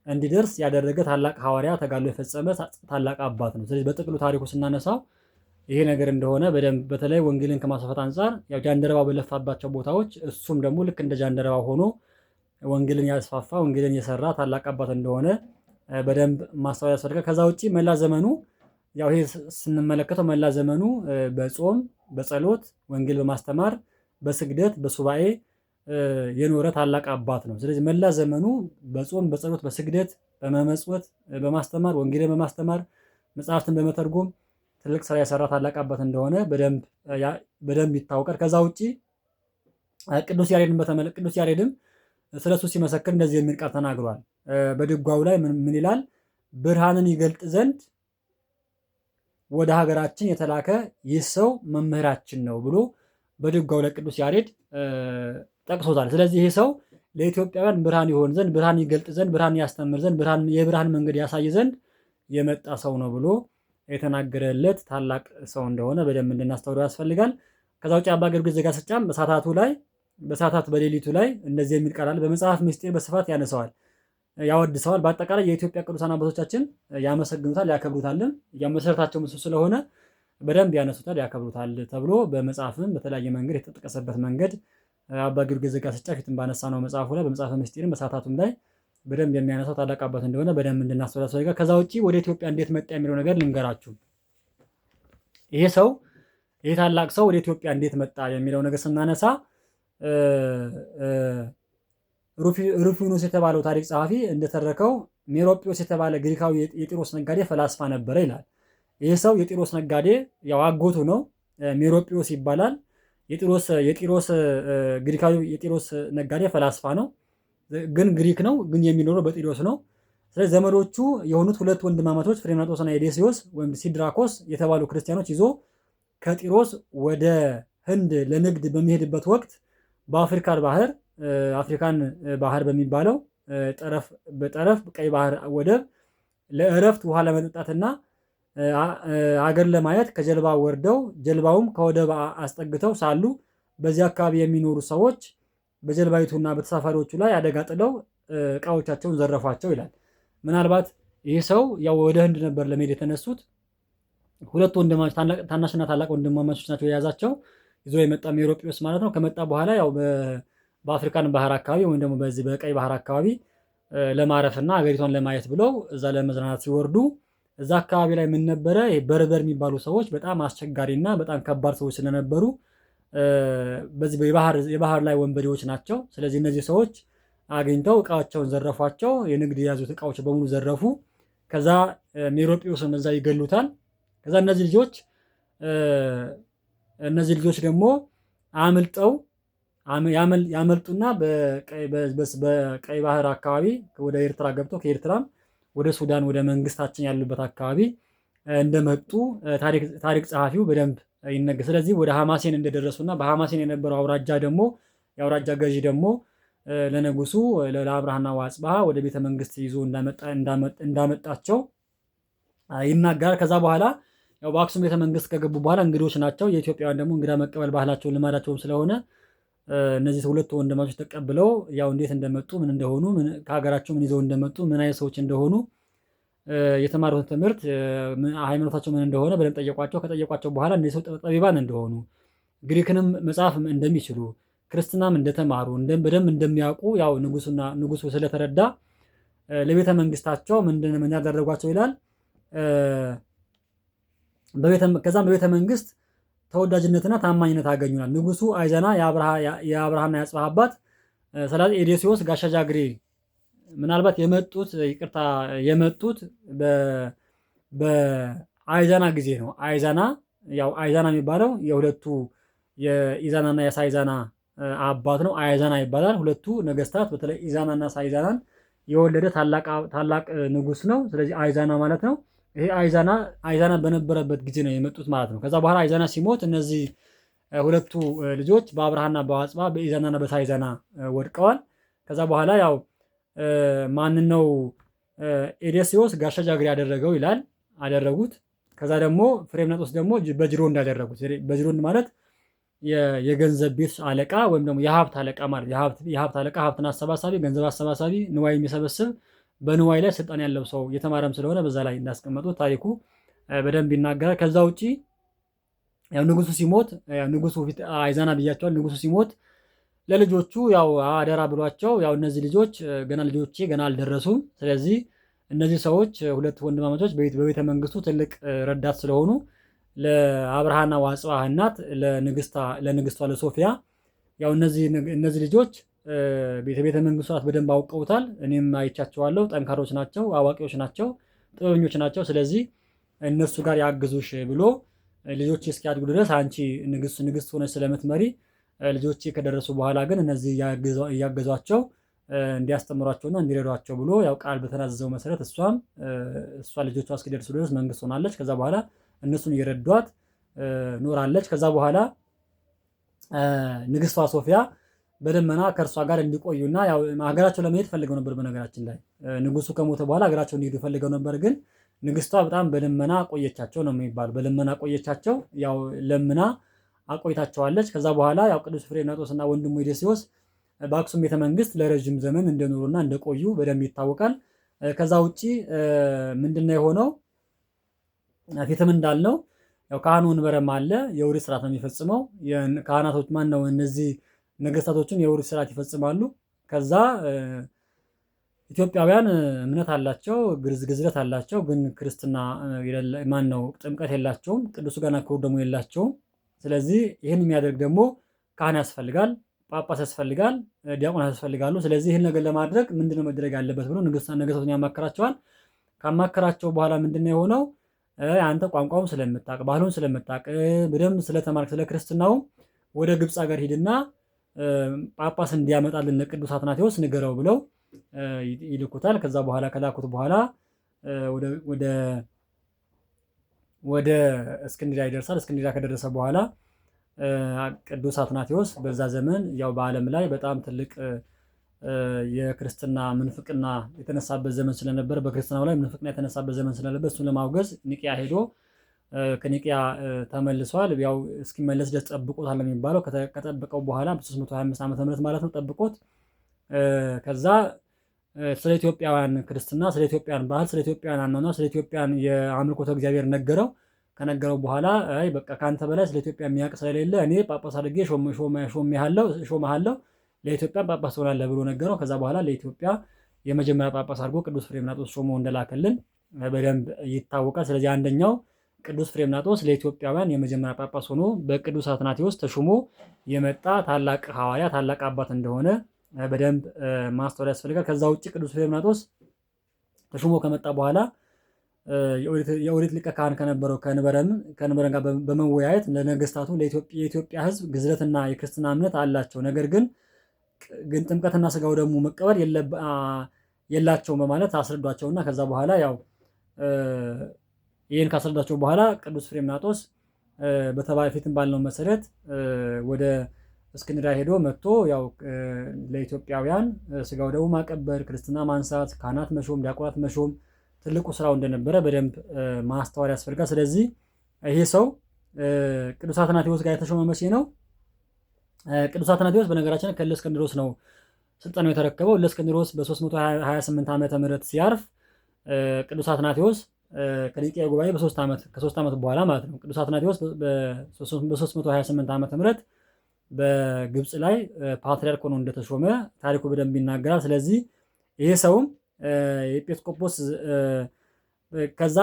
እንዲደርስ ያደረገ ታላቅ ሐዋርያ ተጋድሎ የፈጸመ ታላቅ አባት ነው። ስለዚህ በጥቅሉ ታሪኩ ስናነሳው ይሄ ነገር እንደሆነ በደንብ በተለይ ወንጌልን ከማስፋፋት አንጻር ያው ጃንደረባው በለፋባቸው ቦታዎች እሱም ደግሞ ልክ እንደ ጃንደረባው ሆኖ ወንጌልን ያስፋፋ ወንጌልን የሰራ ታላቅ አባት እንደሆነ በደንብ ማስተዋል ያስፈልጋል። ከዛ ውጪ መላ ዘመኑ ያው ይሄ ስንመለከተው መላ ዘመኑ በጾም በጸሎት ወንጌል በማስተማር በስግደት በሱባኤ የኖረ ታላቅ አባት ነው። ስለዚህ መላ ዘመኑ በጾም በጸሎት በስግደት በመመጽወት በማስተማር ወንጌልን በማስተማር መጽሐፍትን በመተርጎም ትልቅ ስራ የሰራ ታላቅ አባት እንደሆነ በደንብ ይታወቃል። ከዛ ውጪ ቅዱስ ያሬድም ስለሱ ሲመሰክር እንደዚህ የሚል ቃል ተናግሯል። በድጓው ላይ ምን ይላል? ብርሃንን ይገልጥ ዘንድ ወደ ሀገራችን የተላከ ይህ ሰው መምህራችን ነው ብሎ በድጓው ላይ ቅዱስ ያሬድ ጠቅሶታል። ስለዚህ ይህ ሰው ለኢትዮጵያውያን ብርሃን ይሆን ዘንድ ብርሃን ይገልጥ ዘንድ ብርሃን ያስተምር ዘንድ የብርሃን መንገድ ያሳይ ዘንድ የመጣ ሰው ነው ብሎ የተናገረለት ታላቅ ሰው እንደሆነ በደንብ እንድናስተውለው ያስፈልጋል። ከዛ ውጭ አባ ጊዮርጊስ ዘጋስጫም በሰዓታት በሌሊቱ ላይ እንደዚህ የሚል ቃል አለ። በመጽሐፍ ምስጢር በስፋት ያነሳዋል፣ ያወድሰዋል። በአጠቃላይ የኢትዮጵያ ቅዱሳን አባቶቻችን ያመሰግኑታል፣ ያከብሩታልም። መሰረታቸው እሱ ስለሆነ በደንብ ያነሱታል፣ ያከብሩታል ተብሎ በመጽሐፍም በተለያየ መንገድ የተጠቀሰበት መንገድ አባ ጊዮርጊስ ዘጋስጫ ፊትም ባነሳ ነው መጽሐፉ ላይ በመጽሐፈ ምስጢርም በሰዓታቱም ላይ በደንብ የሚያነሳው ታላቅ አባት እንደሆነ በደንብ እንድናስተውል ያስፈልጋል። ከዛ ውጪ ወደ ኢትዮጵያ እንዴት መጣ የሚለው ነገር ልንገራችሁ። ይሄ ሰው ይሄ ታላቅ ሰው ወደ ኢትዮጵያ እንዴት መጣ የሚለው ነገር ስናነሳ ሩፊኖስ የተባለው ታሪክ ጸሐፊ እንደተረከው ሜሮጲዎስ የተባለ ግሪካዊ የጢሮስ ነጋዴ ፈላስፋ ነበረ ይላል። ይህ ሰው የጢሮስ ነጋዴ ያው አጎቱ ነው፣ ሜሮጲዎስ ይባላል። የጢሮስ ግሪካዊ የጢሮስ ነጋዴ ፈላስፋ ነው፣ ግን ግሪክ ነው፣ ግን የሚኖረው በጢሮስ ነው። ስለዚህ ዘመዶቹ የሆኑት ሁለት ወንድማማቾች ፍሬምናጦስና ኤዴሲዮስ ወይም ሲድራኮስ የተባሉ ክርስቲያኖች ይዞ ከጢሮስ ወደ ህንድ ለንግድ በሚሄድበት ወቅት በአፍሪካን ባህር አፍሪካን ባህር በሚባለው በጠረፍ ቀይ ባህር ወደብ ለእረፍት ውሃ ለመጠጣትና አገር ለማየት ከጀልባ ወርደው ጀልባውም ከወደብ አስጠግተው ሳሉ በዚህ አካባቢ የሚኖሩ ሰዎች በጀልባይቱና በተሳፋሪዎቹ ላይ አደጋ ጥለው እቃዎቻቸውን ዘረፏቸው ይላል። ምናልባት ይህ ሰው ያው ወደ ህንድ ነበር ለመሄድ የተነሱት። ሁለት ወንድማማቾች ታናሽና ታላቅ ወንድማማቾች ናቸው የያዛቸው ይዞ የመጣ ሜሮጲዎስ ማለት ነው። ከመጣ በኋላ ያው በአፍሪካን ባህር አካባቢ ወይም ደግሞ በዚህ በቀይ ባህር አካባቢ ለማረፍና ሀገሪቷን ለማየት ብለው እዛ ለመዝናናት ሲወርዱ እዛ አካባቢ ላይ ምን ነበረ በርበር የሚባሉ ሰዎች በጣም አስቸጋሪና በጣም ከባድ ሰዎች ስለነበሩ በዚህ የባህር ላይ ወንበዴዎች ናቸው። ስለዚህ እነዚህ ሰዎች አግኝተው እቃቸውን ዘረፏቸው። የንግድ የያዙት እቃዎች በሙሉ ዘረፉ። ከዛ ሜሮጲዎስን እዛ ይገሉታል። ከዛ እነዚህ ልጆች ደግሞ አምልጠው ያመልጡና በቀይ ባህር አካባቢ ወደ ኤርትራ ገብተው ከኤርትራም ወደ ሱዳን ወደ መንግስታችን ያሉበት አካባቢ እንደመጡ ታሪክ ጸሐፊው በደንብ ይነገር። ስለዚህ ወደ ሐማሴን እንደደረሱና በሐማሴን የነበረው አውራጃ ደግሞ የአውራጃ ገዢ ደግሞ ለንጉሱ ለአብርሃና ወአጽብሃ ወደ ቤተ መንግስት ይዞ እንዳመጣቸው ይናገራል። ከዛ በኋላ ያው በአክሱም ቤተ መንግስት ከገቡ በኋላ እንግዶች ናቸው። የኢትዮጵያውያን ደግሞ እንግዳ መቀበል ባህላቸውን ልማዳቸውም ስለሆነ እነዚህ ሁለቱ ወንድማቾች ተቀብለው ያው እንዴት እንደመጡ ምን እንደሆኑ ከሀገራቸው ምን ይዘው እንደመጡ ምን አይነት ሰዎች እንደሆኑ የተማሩትን ትምህርት ሃይማኖታቸው ምን እንደሆነ በደንብ ጠየቋቸው። ከጠየቋቸው በኋላ እነዚህ ሰው ጠቢባን እንደሆኑ ግሪክንም መጽሐፍ እንደሚችሉ ክርስትናም እንደተማሩ በደንብ እንደሚያውቁ ያው ንጉሱ ስለተረዳ ለቤተ መንግስታቸው ምን ያደረጓቸው ይላል። ከዛም በቤተ መንግስት ተወዳጅነትና ታማኝነት አገኙናል። ንጉሱ አይዘና የአብርሃና የአጽብሃ አባት ስለዚህ ኤዴሲዮስ ጋሻ ጃግሬ ምናልባት የመጡት በአይዛና ጊዜ ነው። አይዛና የሚባለው የሁለቱ የኢዛናና የሳይዛና አባት ነው። አይዛና ይባላል። ሁለቱ ነገስታት በተለይ ኢዛናና ሳይዛናን የወለደ ታላቅ ንጉስ ነው። ስለዚህ አይዛና ማለት ነው። ይሄ አይዛና በነበረበት ጊዜ ነው የመጡት ማለት ነው። ከዛ በኋላ አይዛና ሲሞት እነዚህ ሁለቱ ልጆች በአብርሃና በአጽብሃ በኢዛናና በሳይዛና ወድቀዋል። ከዛ በኋላ ያው ማንን ነው ኤዴሲዮስ ጋሻ ጃግሬ ያደረገው ይላል አደረጉት። ከዛ ደግሞ ፍሬምናጦስ ደግሞ በጅሮንድ ያደረጉት። በጅሮንድ ማለት የገንዘብ ቤት አለቃ ወይም ደግሞ የሀብት አለቃ ማለት የሀብት አለቃ ሀብትን አሰባሳቢ፣ ገንዘብ አሰባሳቢ፣ ንዋይ የሚሰበስብ በንዋይ ላይ ስልጣን ያለው ሰው የተማረም ስለሆነ በዛ ላይ እንዳስቀመጡት ታሪኩ በደንብ ይናገራል። ከዛ ውጪ ያው ንጉሱ ሲሞት ንጉሱ ፊት አይዛና ብያቸዋል። ንጉሱ ሲሞት ለልጆቹ ያው አደራ ብሏቸው ያው እነዚህ ልጆች ልጆቼ ገና አልደረሱም። ስለዚህ እነዚህ ሰዎች ሁለት ወንድማማቾች በቤተ መንግስቱ ትልቅ ረዳት ስለሆኑ ለአብርሃና ወአጽብሃ እናት ለንግስቷ ለሶፊያ ያው እነዚህ ልጆች ቤተ መንግስቱ ሰዓት በደንብ አውቀውታል። እኔም አይቻቸዋለሁ። ጠንካሮች ናቸው፣ አዋቂዎች ናቸው፣ ጥበበኞች ናቸው። ስለዚህ እነሱ ጋር ያግዙሽ ብሎ ልጆች እስኪያድጉ ድረስ አንቺ ንግስት ሆነች ስለምትመሪ ልጆች ከደረሱ በኋላ ግን እነዚህ እያገዟቸው እንዲያስተምሯቸውና እንዲረዷቸው ብሎ ያው ቃል በተናዘዘው መሰረት እሷ ልጆቿ እስኪደርሱ ድረስ መንግስት ሆናለች። ከዛ በኋላ እነሱን እየረዷት ኖራለች። ከዛ በኋላ ንግስቷ ሶፊያ በደመና ከእርሷ ጋር እንዲቆዩና ያው ሀገራቸው ለመሄድ ፈልገው ነበር። በነገራችን ላይ ንጉሱ ከሞተ በኋላ ሀገራቸው እንዲሄዱ ፈልገው ነበር። ግን ንግስቷ በጣም በደመና ቆየቻቸው ነው የሚባለው። በደመና ቆየቻቸው፣ ያው ለምና አቆይታቸዋለች። ከዛ በኋላ ያው ቅዱስ ፍሬምናጦስና ወንድሙ ኤዴሲዮስ በአክሱም ቤተ መንግስት ለረጅም ዘመን እንደኖሩና እንደቆዩ በደንብ ይታወቃል። ከዛ ውጪ ምንድነው የሆነው? ፊትም እንዳልነው ያው ካህኑ ወንበረም አለ። የውርስ ስርዓት ነው የሚፈጽመው። ካህናቶች ማን ነው እነዚህ ነገስታቶችም የውርስ ስርዓት ይፈጽማሉ። ከዛ ኢትዮጵያውያን እምነት አላቸው፣ ግዝረት አላቸው። ግን ክርስትና ማን ነው ጥምቀት የላቸውም። ቅዱስ ሥጋና ክቡር ደግሞ የላቸውም። ስለዚህ ይህን የሚያደርግ ደግሞ ካህን ያስፈልጋል፣ ጳጳስ ያስፈልጋል፣ ዲያቆናት ያስፈልጋሉ። ስለዚህ ይህን ነገር ለማድረግ ምንድነው መደረግ ያለበት ብሎ ነገስታቱን ያማከራቸዋል። ካማከራቸው በኋላ ምንድነው የሆነው? አንተ ቋንቋውን ስለምታቅ ባህሉን ስለምታቅ በደንብ ስለተማርክ ስለ ክርስትናው ወደ ግብፅ ሀገር ሂድና ጳጳስ እንዲያመጣልን ለቅዱስ አትናቴዎስ ንገረው ብለው ይልኩታል። ከዛ በኋላ ከላኩት በኋላ ወደ እስክንድሪያ ይደርሳል። እስክንድሪያ ከደረሰ በኋላ ቅዱስ አትናቴዎስ በዛ ዘመን ያው በዓለም ላይ በጣም ትልቅ የክርስትና ምንፍቅና የተነሳበት ዘመን ስለነበረ በክርስትናው ላይ ምንፍቅና የተነሳበት ዘመን ስለነበር እሱን ለማውገዝ ኒቅያ ሄዶ ከኒቅያ ተመልሷል። ያው እስኪመለስ ድረስ ጠብቆታል የሚባለው ከጠበቀው በኋላ በ325 ዓመተ ምህረት ማለት ነው ጠብቆት ከዛ ስለ ኢትዮጵያውያን ክርስትና፣ ስለ ኢትዮጵያውያን ባህል፣ ስለ ኢትዮጵያውያን አኗኗር፣ ስለ ኢትዮጵያውያን የአምልኮተ እግዚአብሔር ነገረው። ከነገረው በኋላ አይ በቃ ካንተ በላይ ስለ ኢትዮጵያ የሚያውቅ ስለሌለ እኔ ጳጳስ አድርጌ ሾመሃለሁ ለኢትዮጵያ ጳጳስ ትሆናለህ ብሎ ነገረው። ከዛ በኋላ ለኢትዮጵያ የመጀመሪያ ጳጳስ አድርጎ ቅዱስ ፍሬምናጦስ ሾሞ እንደላከልን በደንብ ይታወቃል። ስለዚህ አንደኛው ቅዱስ ፍሬምናጦስ ለኢትዮጵያውያን የመጀመሪያ ጳጳስ ሆኖ በቅዱስ አትናቴዎስ ተሾሞ የመጣ ታላቅ ሐዋርያ ታላቅ አባት እንደሆነ በደንብ ማስተዋል ያስፈልጋል። ከዛ ውጭ ቅዱስ ፍሬምናጦስ ተሾሞ ከመጣ በኋላ የኦሪት ሊቀ ካህን ከነበረው ከንበረም ጋር በመወያየት ለነገስታቱ የኢትዮጵያ ሕዝብ ግዝረትና የክርስትና እምነት አላቸው፣ ነገር ግን ጥምቀትና ስጋው ደግሞ መቀበል የላቸውም በማለት አስረዷቸውና ከዛ በኋላ ያው ይህን ካስረዷቸው በኋላ ቅዱስ ፍሬምናጦስ ፊትም ባልነው መሰረት ወደ እስክንድርያ ሄዶ መጥቶ ያው ለኢትዮጵያውያን ስጋው ደግሞ ማቀበር፣ ክርስትና ማንሳት፣ ካህናት መሾም፣ ዲያቆናት መሾም ትልቁ ስራው እንደነበረ በደንብ ማስተዋል ያስፈልጋል። ስለዚህ ይሄ ሰው ቅዱስ አትናቴዎስ ጋር የተሾመ መቼ ነው? ቅዱስ አትናቴዎስ በነገራችን ከእስክንድሮስ ነው ስልጣኑ የተረከበው። ለእስክንድሮስ በ328 ዓመተ ምህረት ሲያርፍ ቅዱስ አትናቴዎስ ከኒቅያ ጉባኤ ከ3 ዓመት በኋላ ማለት ነው። ቅዱስ አትናቴዎስ በ328 ዓመተ ምህረት በግብፅ ላይ ፓትሪያርክ ሆኖ እንደተሾመ ታሪኩ በደንብ ይናገራል። ስለዚህ ይሄ ሰውም ኤጲስቆጶስ ከዛ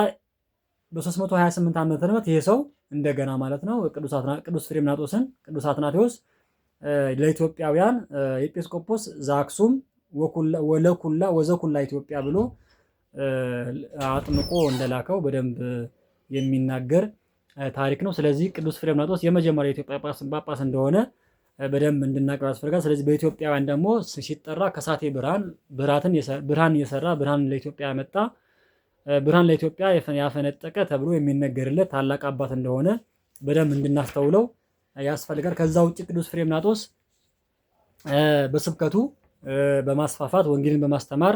በ328 ዓመተ ምህረት ይሄ ሰው እንደገና ማለት ነው ቅዱስ ፍሬምናጦስን ቅዱስ አትናቴዎስ ለኢትዮጵያውያን ኤጲስቆጶስ ዘአክሱም ወዘኩላ ኢትዮጵያ ብሎ አጥምቆ እንደላከው በደንብ የሚናገር ታሪክ ነው። ስለዚህ ቅዱስ ፍሬምናጦስ የመጀመሪያ የኢትዮጵያ ጳጳስ እንደሆነ በደንብ እንድናቀር ያስፈልጋል። ስለዚህ በኢትዮጵያውያን ደግሞ ሲጠራ ከሳቴ ብርሃን የሰራ ብርሃን ለኢትዮጵያ ያመጣ ብርሃን ለኢትዮጵያ ያፈነጠቀ ተብሎ የሚነገርለት ታላቅ አባት እንደሆነ በደንብ እንድናስተውለው ያስፈልጋል። ከዛ ውጭ ቅዱስ ፍሬምናጦስ በስብከቱ በማስፋፋት ወንጌልን በማስተማር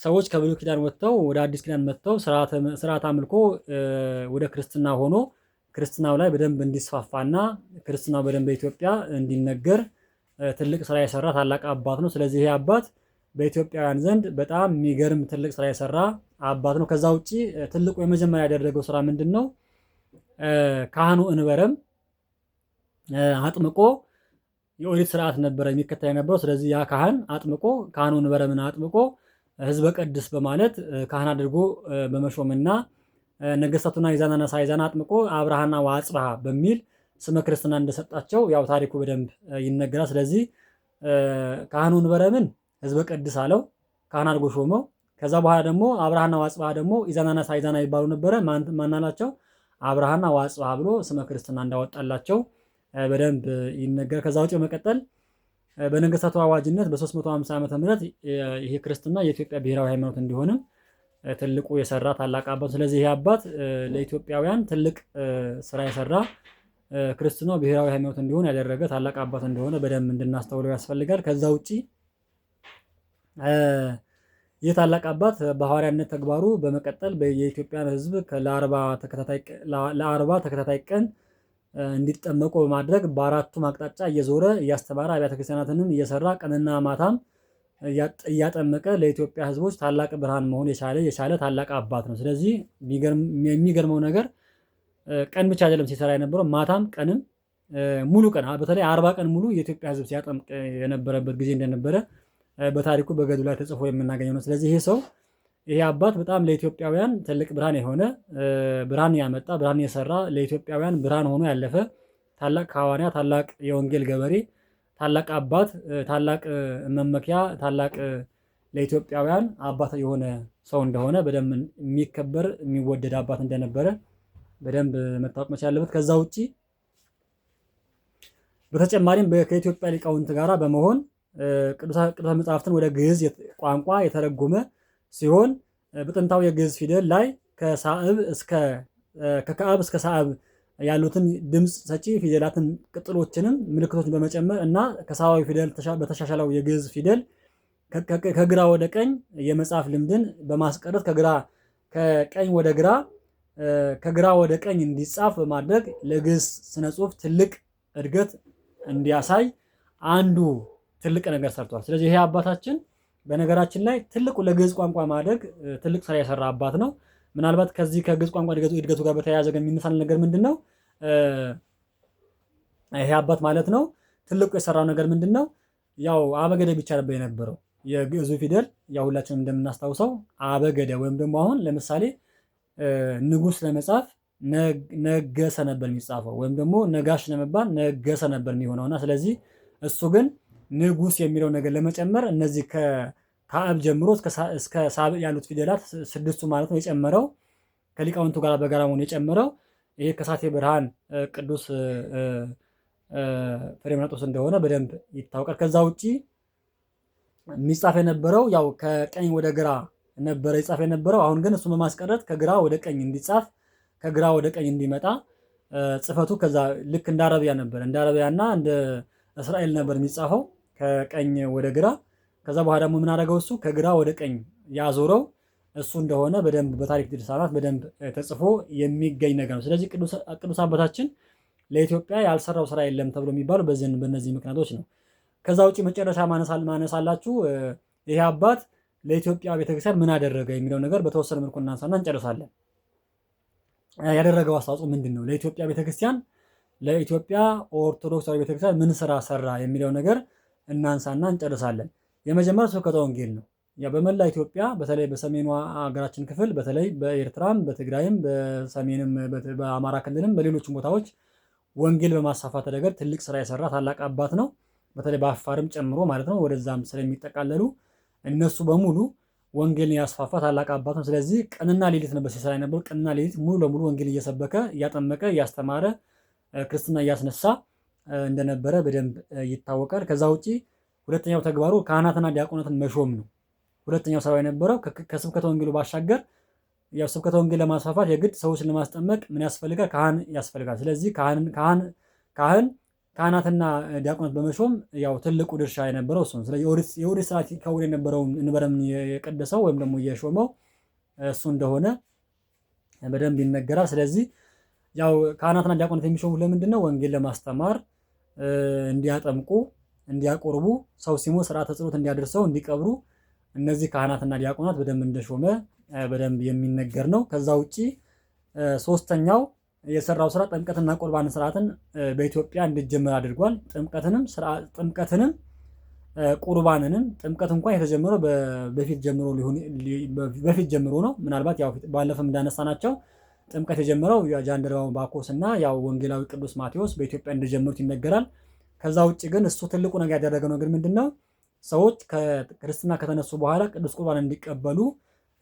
ሰዎች ከብሉይ ኪዳን ወጥተው ወደ አዲስ ኪዳን መጥተው ስርዓት አምልኮ ወደ ክርስትና ሆኖ ክርስትናው ላይ በደንብ እንዲስፋፋና ክርስትናው በደንብ በኢትዮጵያ እንዲነገር ትልቅ ስራ የሰራ ታላቅ አባት ነው። ስለዚህ ይሄ አባት በኢትዮጵያውያን ዘንድ በጣም የሚገርም ትልቅ ስራ የሰራ አባት ነው። ከዛ ውጭ ትልቁ የመጀመሪያ ያደረገው ስራ ምንድን ነው? ካህኑ እንበረም አጥምቆ የኦሪት ስርዓት ነበረ የሚከተል የነበረው። ስለዚህ ያ ካህን አጥምቆ ካህኑ እንበረምን አጥምቆ ህዝበ ቀድስ በማለት ካህን አድርጎ በመሾምና ነገስታቱና ይዛናና ሳይዛና አጥምቆ አብርሃና ወአጽብሃ በሚል ስመ ክርስትና እንደሰጣቸው ያው ታሪኩ በደንብ ይነገራል። ስለዚህ ካህኑ እንበረምን ህዝበ ቀድስ አለው፣ ካህን አድርጎ ሾመው። ከዛ በኋላ ደግሞ አብርሃና ወአጽብሃ ደግሞ ይዛናና ሳይዛና ይባሉ ነበረ። ማን አላቸው? አብርሃና ወአጽብሃ ብሎ ስመ ክርስትና እንዳወጣላቸው በደንብ ይነገራል። ከዛ ውጭ በመቀጠል በነገስታቱ አዋጅነት በ350 ዓመተ ምህረት ይሄ ክርስትና የኢትዮጵያ ብሔራዊ ሃይማኖት እንዲሆንም ትልቁ የሰራ ታላቅ አባት። ስለዚህ ይሄ አባት ለኢትዮጵያውያን ትልቅ ስራ የሰራ ክርስትናው ብሔራዊ ሃይማኖት እንዲሆን ያደረገ ታላቅ አባት እንደሆነ በደንብ እንድናስተውለው ያስፈልጋል። ከዛ ውጪ ይህ ታላቅ አባት በሐዋርያነት ተግባሩ በመቀጠል የኢትዮጵያን ሕዝብ ለአርባ ተከታታይ ቀን እንዲጠመቁ በማድረግ በአራቱም አቅጣጫ እየዞረ እያስተማረ አብያተ ክርስቲያናትንም እየሰራ ቀንና ማታም እያጠመቀ ለኢትዮጵያ ሕዝቦች ታላቅ ብርሃን መሆን የቻለ ታላቅ አባት ነው። ስለዚህ የሚገርመው ነገር ቀን ብቻ አይደለም ሲሰራ የነበረው ማታም ቀንም ሙሉ ቀን በተለይ 40 ቀን ሙሉ የኢትዮጵያ ሕዝብ ሲያጠምቅ የነበረበት ጊዜ እንደነበረ በታሪኩ በገድሉ ላይ ተጽፎ የምናገኘው ነው። ስለዚህ ይሄ አባት በጣም ለኢትዮጵያውያን ትልቅ ብርሃን የሆነ ብርሃን ያመጣ ብርሃን የሰራ ለኢትዮጵያውያን ብርሃን ሆኖ ያለፈ ታላቅ ሐዋርያ፣ ታላቅ የወንጌል ገበሬ፣ ታላቅ አባት፣ ታላቅ መመኪያ፣ ታላቅ ለኢትዮጵያውያን አባት የሆነ ሰው እንደሆነ በደንብ የሚከበር የሚወደድ አባት እንደነበረ በደንብ መታወቅ መቻል አለበት። ከዛ ውጪ በተጨማሪም ከኢትዮጵያ ሊቃውንት ጋራ በመሆን ቅዱሳት መጽሐፍትን ወደ ግዕዝ ቋንቋ የተረጎመ ሲሆን በጥንታዊ የግዕዝ ፊደል ላይ ከከአብ እስከ ሳዕብ ያሉትን ድምፅ ሰጪ ፊደላትን ቅጥሎችንም ምልክቶችን በመጨመር እና ከሳባዊ ፊደል በተሻሻለው የግዕዝ ፊደል ከግራ ወደ ቀኝ የመጻፍ ልምድን በማስቀረት ከቀኝ ወደ ግራ ከግራ ወደ ቀኝ እንዲጻፍ በማድረግ ለግዕዝ ስነ ጽሑፍ ትልቅ እድገት እንዲያሳይ አንዱ ትልቅ ነገር ሰርቷል። ስለዚህ ይሄ አባታችን በነገራችን ላይ ትልቁ ለግዕዝ ቋንቋ ማደግ ትልቅ ስራ የሰራ አባት ነው። ምናልባት ከዚህ ከግዕዝ ቋንቋ እድገቱ ጋር በተያያዘ የሚነሳን ነገር ምንድን ነው? ይሄ አባት ማለት ነው ትልቁ የሰራው ነገር ምንድን ነው? ያው አበገደ ብቻ ነበር የነበረው የግዕዙ ፊደል። ያው ሁላችንም እንደምናስታውሰው አበገደ ወይም ደግሞ አሁን ለምሳሌ ንጉስ ለመጻፍ ነገሰ ነበር የሚጻፈው፣ ወይም ደግሞ ነጋሽ ለመባል ነገሰ ነበር የሚሆነውና ስለዚህ እሱ ግን ንጉስ የሚለው ነገር ለመጨመር እነዚህ ከአብ ጀምሮ እስከ ሳብዕ ያሉት ፊደላት ስድስቱ ማለት ነው የጨመረው ከሊቃውንቱ ጋር በጋራ መሆን የጨመረው ይሄ ከሳቴ ብርሃን ቅዱስ ፍሬምናጦስ እንደሆነ በደንብ ይታወቃል። ከዛ ውጪ የሚጻፍ የነበረው ያው ከቀኝ ወደ ግራ ነበረ ይጻፍ የነበረው። አሁን ግን እሱ በማስቀረት ከግራ ወደ ቀኝ እንዲጻፍ ከግራ ወደ ቀኝ እንዲመጣ ጽፈቱ ከዛ ልክ እንደ አረቢያ ነበር፣ እንደ አረቢያና እንደ እስራኤል ነበር የሚጻፈው ከቀኝ ወደ ግራ። ከዛ በኋላ ደግሞ ምን አደረገው? እሱ ከግራ ወደ ቀኝ ያዞረው እሱ እንደሆነ በደንብ በታሪክ ድርሳናት በደንብ ተጽፎ የሚገኝ ነገር ነው። ስለዚህ ቅዱስ አባታችን ለኢትዮጵያ ያልሰራው ስራ የለም ተብሎ የሚባለው በእነዚህ ምክንያቶች ነው። ከዛ ውጪ መጨረሻ ማነሳላችሁ ይሄ አባት ለኢትዮጵያ ቤተክርስቲያን ምን አደረገ የሚለው ነገር በተወሰነ መልኩ እናንሳና እንጨርሳለን። ያደረገው አስተዋጽኦ ምንድን ነው? ለኢትዮጵያ ቤተክርስቲያን ለኢትዮጵያ ኦርቶዶክሳዊ ቤተክርስቲያን ምን ስራ ሰራ የሚለው ነገር እናንሳና እንጨርሳለን። የመጀመሪያው ስብከተ ወንጌል ነው። ያ በመላ ኢትዮጵያ በተለይ በሰሜኑ ሀገራችን ክፍል በተለይ በኤርትራም በትግራይም በሰሜንም በአማራ ክልልም በሌሎችም ቦታዎች ወንጌል በማስፋፋት ረገድ ትልቅ ስራ የሰራ ታላቅ አባት ነው። በተለይ በአፋርም ጨምሮ ማለት ነው ወደዛም ስለሚጠቃለሉ እነሱ በሙሉ ወንጌልን ያስፋፋ ታላቅ አባት ነው። ስለዚህ ቀንና ሌሊት ነበር ሲሰራ የነበረው። ቀንና ሌሊት ሙሉ ለሙሉ ወንጌል እየሰበከ እያጠመቀ እያስተማረ ክርስትና እያስነሳ እንደነበረ በደንብ ይታወቃል። ከዛ ውጪ ሁለተኛው ተግባሩ ካህናትና ዲያቆናትን መሾም ነው። ሁለተኛው ስራው የነበረው ከስብከተ ወንጌሉ ባሻገር ያው ስብከተ ወንጌል ለማስፋፋት የግድ ሰዎችን ለማስጠመቅ ምን ያስፈልጋል? ካህን ያስፈልጋል። ስለዚህ ካህናትና ዲያቆናት በመሾም ያው ትልቁ ድርሻ የነበረው እሱ ነው። ስለዚህ የኦሪት ስርዓት ከውል የነበረውን እንበረም የቀደሰው ወይም ደግሞ የሾመው እሱ እንደሆነ በደንብ ይነገራል። ስለዚህ ያው ካህናትና ዲያቆናት የሚሾሙት ለምንድን ነው? ወንጌል ለማስተማር እንዲያጠምቁ፣ እንዲያቆርቡ፣ ሰው ሲሞት ስርዓተ ጸሎት እንዲያደርሰው፣ እንዲቀብሩ እነዚህ ካህናትና ዲያቆናት በደንብ እንደሾመ በደንብ የሚነገር ነው። ከዛ ውጪ ሶስተኛው የሰራው ስራ ጥምቀትና ቁርባን ስርዓትን በኢትዮጵያ እንዲጀመር አድርጓል። ጥምቀትንም ቁርባንንም ጥምቀት እንኳን የተጀመረው በፊት ጀምሮ ነው። ምናልባት ያው ባለፈም እንዳነሳናቸው ጥምቀት የጀመረው ጃንደረባው ባኮስ እና ያው ወንጌላዊ ቅዱስ ማቴዎስ በኢትዮጵያ እንደጀመሩት ይነገራል። ከዛ ውጭ ግን እሱ ትልቁ ነገር ያደረገው ነገር ምንድነው? ሰዎች ከክርስትና ከተነሱ በኋላ ቅዱስ ቁርባን እንዲቀበሉ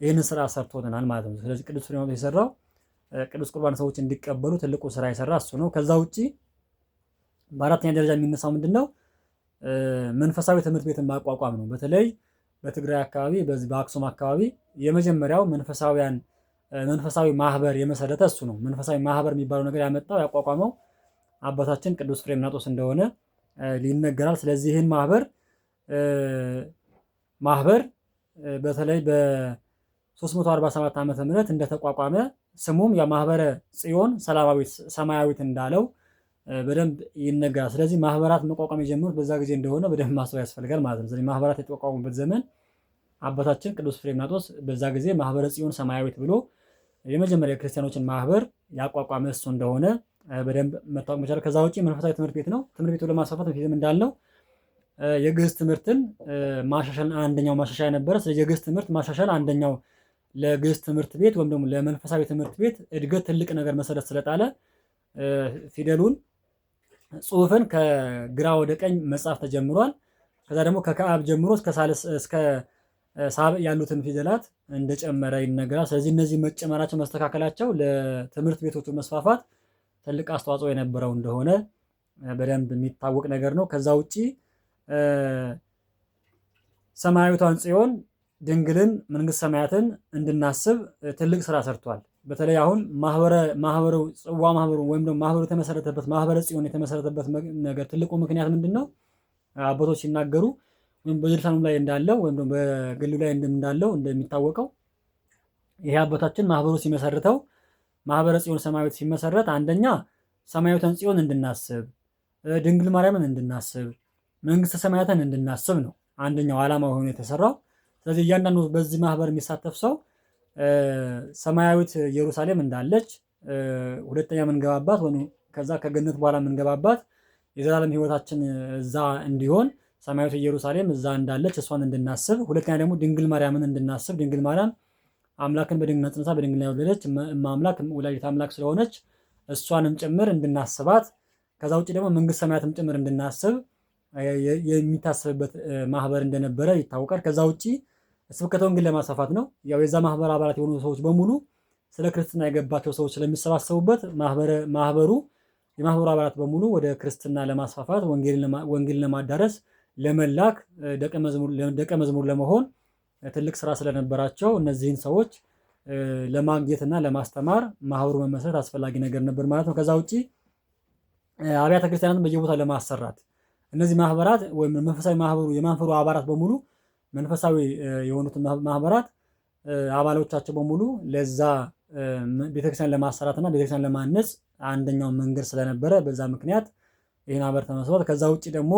ይህንን ስራ ሰርቶልናል ማለት ነው። ስለዚህ ቅዱስ ፍሬምናጦስ የሰራው ቅዱስ ቁርባን ሰዎች እንዲቀበሉ ትልቁ ስራ የሰራ እሱ ነው። ከዛ ውጪ በአራተኛ ደረጃ የሚነሳው ምንድነው? መንፈሳዊ ትምህርት ቤትን ማቋቋም ነው። በተለይ በትግራይ አካባቢ በአክሱም አካባቢ የመጀመሪያው መንፈሳዊ ማህበር የመሰረተ እሱ ነው። መንፈሳዊ ማህበር የሚባለው ነገር ያመጣው ያቋቋመው አባታችን ቅዱስ ፍሬምናጦስ እንደሆነ ይነገራል። ስለዚህ ይህን ማህበር በተለይ በ347 ዓመተ ምህረት እንደተቋቋመ ስሙም የማህበረ ጽዮን ሰማያዊት እንዳለው በደንብ ይነገራል። ስለዚህ ማህበራት መቋቋም የጀመሩት በዛ ጊዜ እንደሆነ በደንብ ማስተዋል ያስፈልጋል ማለት ነው። ስለዚህ ማህበራት የተቋቋሙበት ዘመን አባታችን ቅዱስ ፍሬምናጦስ በዛ ጊዜ ማህበረ ጽዮን ሰማያዊት ብሎ የመጀመሪያ ክርስቲያኖችን ማህበር ያቋቋመ እሱ እንደሆነ በደንብ መታወቅ መቻል። ከዛ ውጪ መንፈሳዊ ትምህርት ቤት ነው። ትምህርት ቤቱ ለማስፋፋት በፊትም እንዳልነው የግዕዝ ትምህርትን ማሻሻል አንደኛው ማሻሻያ ነበረ። ስለዚህ የግዕዝ ትምህርት ማሻሻል አንደኛው ለግዕዝ ትምህርት ቤት ወይም ደግሞ ለመንፈሳዊ ትምህርት ቤት እድገት ትልቅ ነገር መሰረት ስለጣለ ፊደሉን ጽሁፍን ከግራ ወደ ቀኝ መጻፍ ተጀምሯል። ከዛ ደግሞ ከከአብ ጀምሮ እስከ ሳልስ እስከ ሳብ ያሉትን ፊደላት እንደጨመረ ይነገራል። ስለዚህ እነዚህ መጨመራቸው መስተካከላቸው ለትምህርት ቤቶቹ መስፋፋት ትልቅ አስተዋጽኦ የነበረው እንደሆነ በደንብ የሚታወቅ ነገር ነው። ከዛ ውጪ ሰማያዊቷን ጽዮን ድንግልን መንግስት ሰማያትን እንድናስብ ትልቅ ስራ ሰርቷል። በተለይ አሁን ማህበሩ ጽዋ ማህበሩ ወይም ደግሞ ማህበሩ የተመሰረተበት ማህበረ ጽዮን የተመሰረተበት ነገር ትልቁ ምክንያት ምንድን ነው? አባቶች ሲናገሩ ወይም በድርሳኑም ላይ እንዳለው ወይም ደግሞ በግሉ ላይ እንዳለው እንደሚታወቀው ይሄ አባታችን ማህበሩ ሲመሰርተው ማህበረ ጽዮን ሰማያዊት ሲመሰረት አንደኛ ሰማያዊቷን ጽዮን እንድናስብ፣ ድንግል ማርያምን እንድናስብ፣ መንግስተ ሰማያትን እንድናስብ ነው አንደኛው ዓላማ ሆኖ የተሰራው። ስለዚህ እያንዳንዱ በዚህ ማህበር የሚሳተፍ ሰው ሰማያዊት ኢየሩሳሌም እንዳለች ሁለተኛ የምንገባባት ወይ ከዛ ከገነት በኋላ የምንገባባት የዘላለም ህይወታችን እዛ እንዲሆን ሰማያዊት ኢየሩሳሌም እዛ እንዳለች እሷን እንድናስብ፣ ሁለተኛ ደግሞ ድንግል ማርያምን እንድናስብ። ድንግል ማርያም አምላክን በድንግልና ጸንሳ በድንግልና የወለደች አምላክ ወላዲተ አምላክ ስለሆነች እሷንም ጭምር እንድናስባት፣ ከዛ ውጭ ደግሞ መንግስት ሰማያትም ጭምር እንድናስብ የሚታሰብበት ማህበር እንደነበረ ይታወቃል። ከዛ ውጭ ስብከተ ወንጌል ለማስፋፋት ነው። ያው የዛ ማህበር አባላት የሆኑ ሰዎች በሙሉ ስለ ክርስትና የገባቸው ሰዎች ስለሚሰባሰቡበት የማህበሩ አባላት በሙሉ ወደ ክርስትና ለማስፋፋት ወንጌልን ለማዳረስ ለመላክ ደቀ መዝሙር ለመሆን ትልቅ ስራ ስለነበራቸው እነዚህን ሰዎች ለማግኘትና ለማስተማር ማህበሩ መመስረት አስፈላጊ ነገር ነበር ማለት ነው። ከዛ ውጭ አብያተ ክርስቲያናትን በየቦታው ለማሰራት እነዚህ ማህበራት ወይም መንፈሳዊ ማህበሩ የማህበሩ አባላት በሙሉ መንፈሳዊ የሆኑትን ማህበራት አባሎቻቸው በሙሉ ለዛ ቤተክርስቲያን ለማሰራትና ቤተክርስቲያን ለማነጽ አንደኛው መንገድ ስለነበረ በዛ ምክንያት ይህን ማህበር ተመስርቷል። ከዛ ውጭ ደግሞ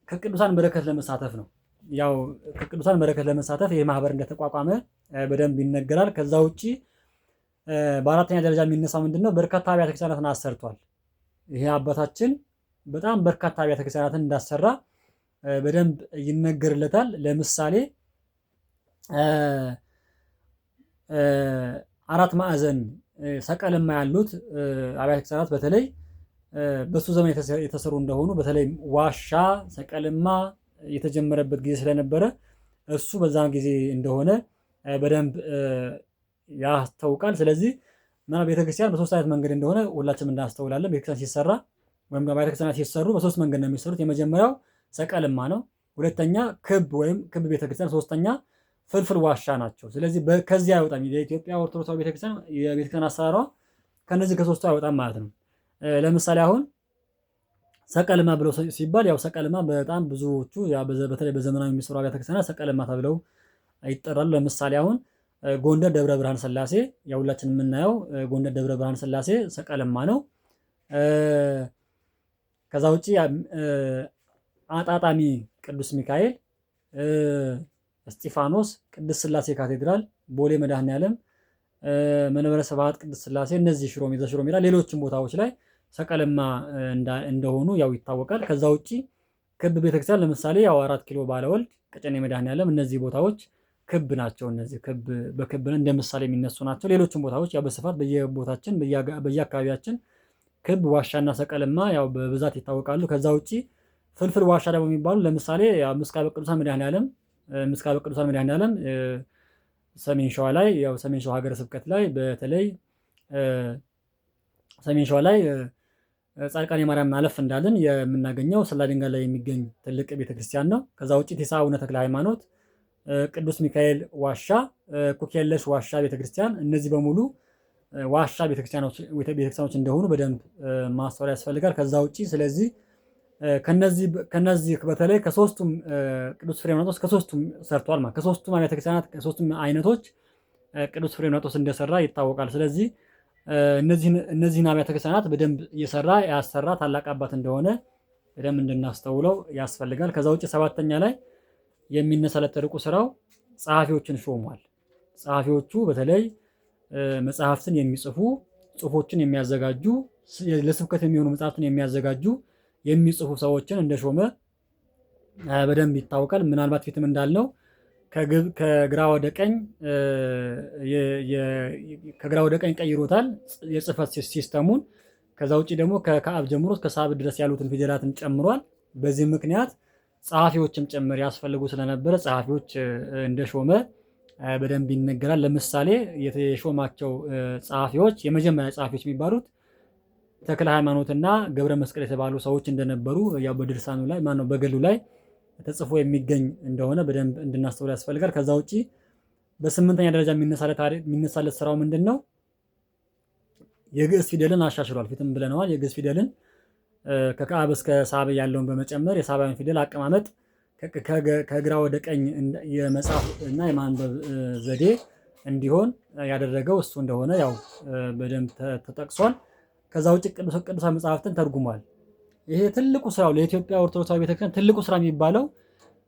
ከቅዱሳን በረከት ለመሳተፍ ነው። ያው ከቅዱሳን በረከት ለመሳተፍ ይህ ማህበር እንደተቋቋመ በደንብ ይነገራል። ከዛ ውጭ በአራተኛ ደረጃ የሚነሳው ምንድነው? በርካታ አብያተ ክርስቲያናትን አሰርቷል። ይሄ አባታችን በጣም በርካታ አብያተ ክርስቲያናትን እንዳሰራ በደንብ ይነገርለታል። ለምሳሌ አራት ማዕዘን ሰቀልማ ያሉት አብያተ ክርስቲያናት በተለይ በሱ ዘመን የተሰሩ እንደሆኑ በተለይ ዋሻ ሰቀልማ የተጀመረበት ጊዜ ስለነበረ እሱ በዛ ጊዜ እንደሆነ በደንብ ያስታውቃል። ስለዚህ ቤተክርስቲያን በሶስት አይነት መንገድ እንደሆነ ሁላችንም እናስተውላለን። ቤተክርስቲያን ሲሰራ ወይም ደግሞ ቤተክርስቲያናት ሲሰሩ በሶስት መንገድ ነው የሚሰሩት። የመጀመሪያው ሰቀልማ ነው። ሁለተኛ ክብ ወይም ክብ ቤተክርስቲያን፣ ሶስተኛ ፍልፍል ዋሻ ናቸው። ስለዚህ ከዚህ አይወጣም። የኢትዮጵያ ኦርቶዶክስ ቤተክርስቲያን የቤተክርስቲያን አሰራሯ ከነዚህ ከሶስቱ አይወጣም ማለት ነው። ለምሳሌ አሁን ሰቀልማ ብለው ሲባል ያው ሰቀልማ በጣም ብዙዎቹ በተለይ በዘመናዊ የሚሰሩ አብያተ ክርስቲያናት ሰቀልማ ተብለው ይጠራሉ። ለምሳሌ አሁን ጎንደር ደብረ ብርሃን ስላሴ ያው ሁላችን የምናየው ጎንደር ደብረ ብርሃን ስላሴ ሰቀልማ ነው። ከዛ ውጪ አጣጣሚ ቅዱስ ሚካኤል፣ እስጢፋኖስ፣ ቅድስት ስላሴ ካቴድራል፣ ቦሌ መድኃኔዓለም፣ መንበረ ስብሐት ቅድስት ስላሴ እነዚህ ሽሮ ሜዳ ሌሎችም ቦታዎች ላይ ሰቀልማ እንደሆኑ ያው ይታወቃል። ከዛ ውጪ ክብ ቤተክርስቲያን ለምሳሌ ያው 4 ኪሎ ባለወልድ ቀጨኔ መድኃኔዓለም እነዚህ ቦታዎች ክብ ናቸው። እነዚህ በክብ እንደ ምሳሌ የሚነሱ ናቸው። ሌሎችም ቦታዎች ያው በስፋት በየቦታችን በየአካባቢያችን ክብ ዋሻና ሰቀልማ ያው በብዛት ይታወቃሉ። ከዛ ውጪ ፍልፍል ዋሻ ደግሞ የሚባሉ ለምሳሌ ያው ምስካበ ቅዱሳን መድኃኔዓለም ሰሜን ሸዋ ላይ ያው ሰሜን ሸዋ ሀገረ ስብከት ላይ በተለይ ሰሜን ሸዋ ላይ ጻድቃኔ ማርያም አለፍ እንዳለን የምናገኘው ስላ ድንጋይ ላይ የሚገኝ ትልቅ ቤተክርስቲያን ነው። ከዛ ውጪ ቲሳ አቡነ ተክለ ሃይማኖት፣ ቅዱስ ሚካኤል ዋሻ፣ ኩክየለሽ ዋሻ ቤተክርስቲያን እነዚህ በሙሉ ዋሻ ቤተክርስቲያኖች እንደሆኑ በደንብ ማስተዋል ያስፈልጋል። ከዛ ውጪ ስለዚህ ከነዚህ በተለይ ከሶስቱም ቅዱስ ፍሬምናጦስ ከሶስቱም ሰርቷል ማለት ከሶስቱም አብያተ ክርስቲያናት ከሶስቱም አይነቶች ቅዱስ ፍሬምናጦስ እንደሰራ ይታወቃል። ስለዚህ እነዚህን አብያተ ክርስቲያናት በደንብ እየሰራ ያሰራ ታላቅ አባት እንደሆነ በደንብ እንድናስተውለው ያስፈልጋል። ከዛ ውጭ ሰባተኛ ላይ የሚነሳለት ትልቁ ስራው ጸሐፊዎችን ሾሟል። ጸሐፊዎቹ በተለይ መጽሐፍትን የሚጽፉ ጽሁፎችን የሚያዘጋጁ ለስብከት የሚሆኑ መጽሐፍትን የሚያዘጋጁ የሚጽፉ ሰዎችን እንደሾመ በደንብ ይታወቃል። ምናልባት ፊትም እንዳልነው ከግራ ወደ ቀኝ ከግራ ወደ ቀኝ ቀይሮታል የጽህፈት ሲስተሙን። ከዛ ውጪ ደግሞ ከከአብ ጀምሮ እስከ ሳብ ድረስ ያሉትን ፊደላትን ጨምሯል። በዚህ ምክንያት ጸሐፊዎችም ጭምር ያስፈልጉ ስለነበረ ጸሐፊዎች እንደሾመ በደንብ ይነገራል። ለምሳሌ የሾማቸው ጸሐፊዎች የመጀመሪያ ጸሐፊዎች የሚባሉት ተክለ ሃይማኖትና ገብረ መስቀል የተባሉ ሰዎች እንደነበሩ ያው በድርሳኑ ላይ ማነው በገሉ ላይ ተጽፎ እንደሆነ በደንብ እንድናስተውል ያስፈልጋል። ከዛ ውጪ በስምንተኛ ደረጃ የሚነሳለት ስራው ምንድን ነው? የግዕዝ ፊደልን አሻሽሏል። ፊትም ብለነዋል። የግዕዝ ፊደልን ከከአብ እስከ ሳብ ያለውን በመጨመር የሳባዊን ፊደል አቀማመጥ ከግራ ወደ ቀኝ የመጻፍ እና የማንበብ ዘዴ እንዲሆን ያደረገው እሱ እንደሆነ ያው በደንብ ተጠቅሷል። ከዛ ውጭ ቅዱሳን መጽሐፍትን ተርጉሟል። ይሄ ትልቁ ስራው ለኢትዮጵያ ኦርቶዶክሳዊ ቤተክርስቲያን ትልቁ ስራ የሚባለው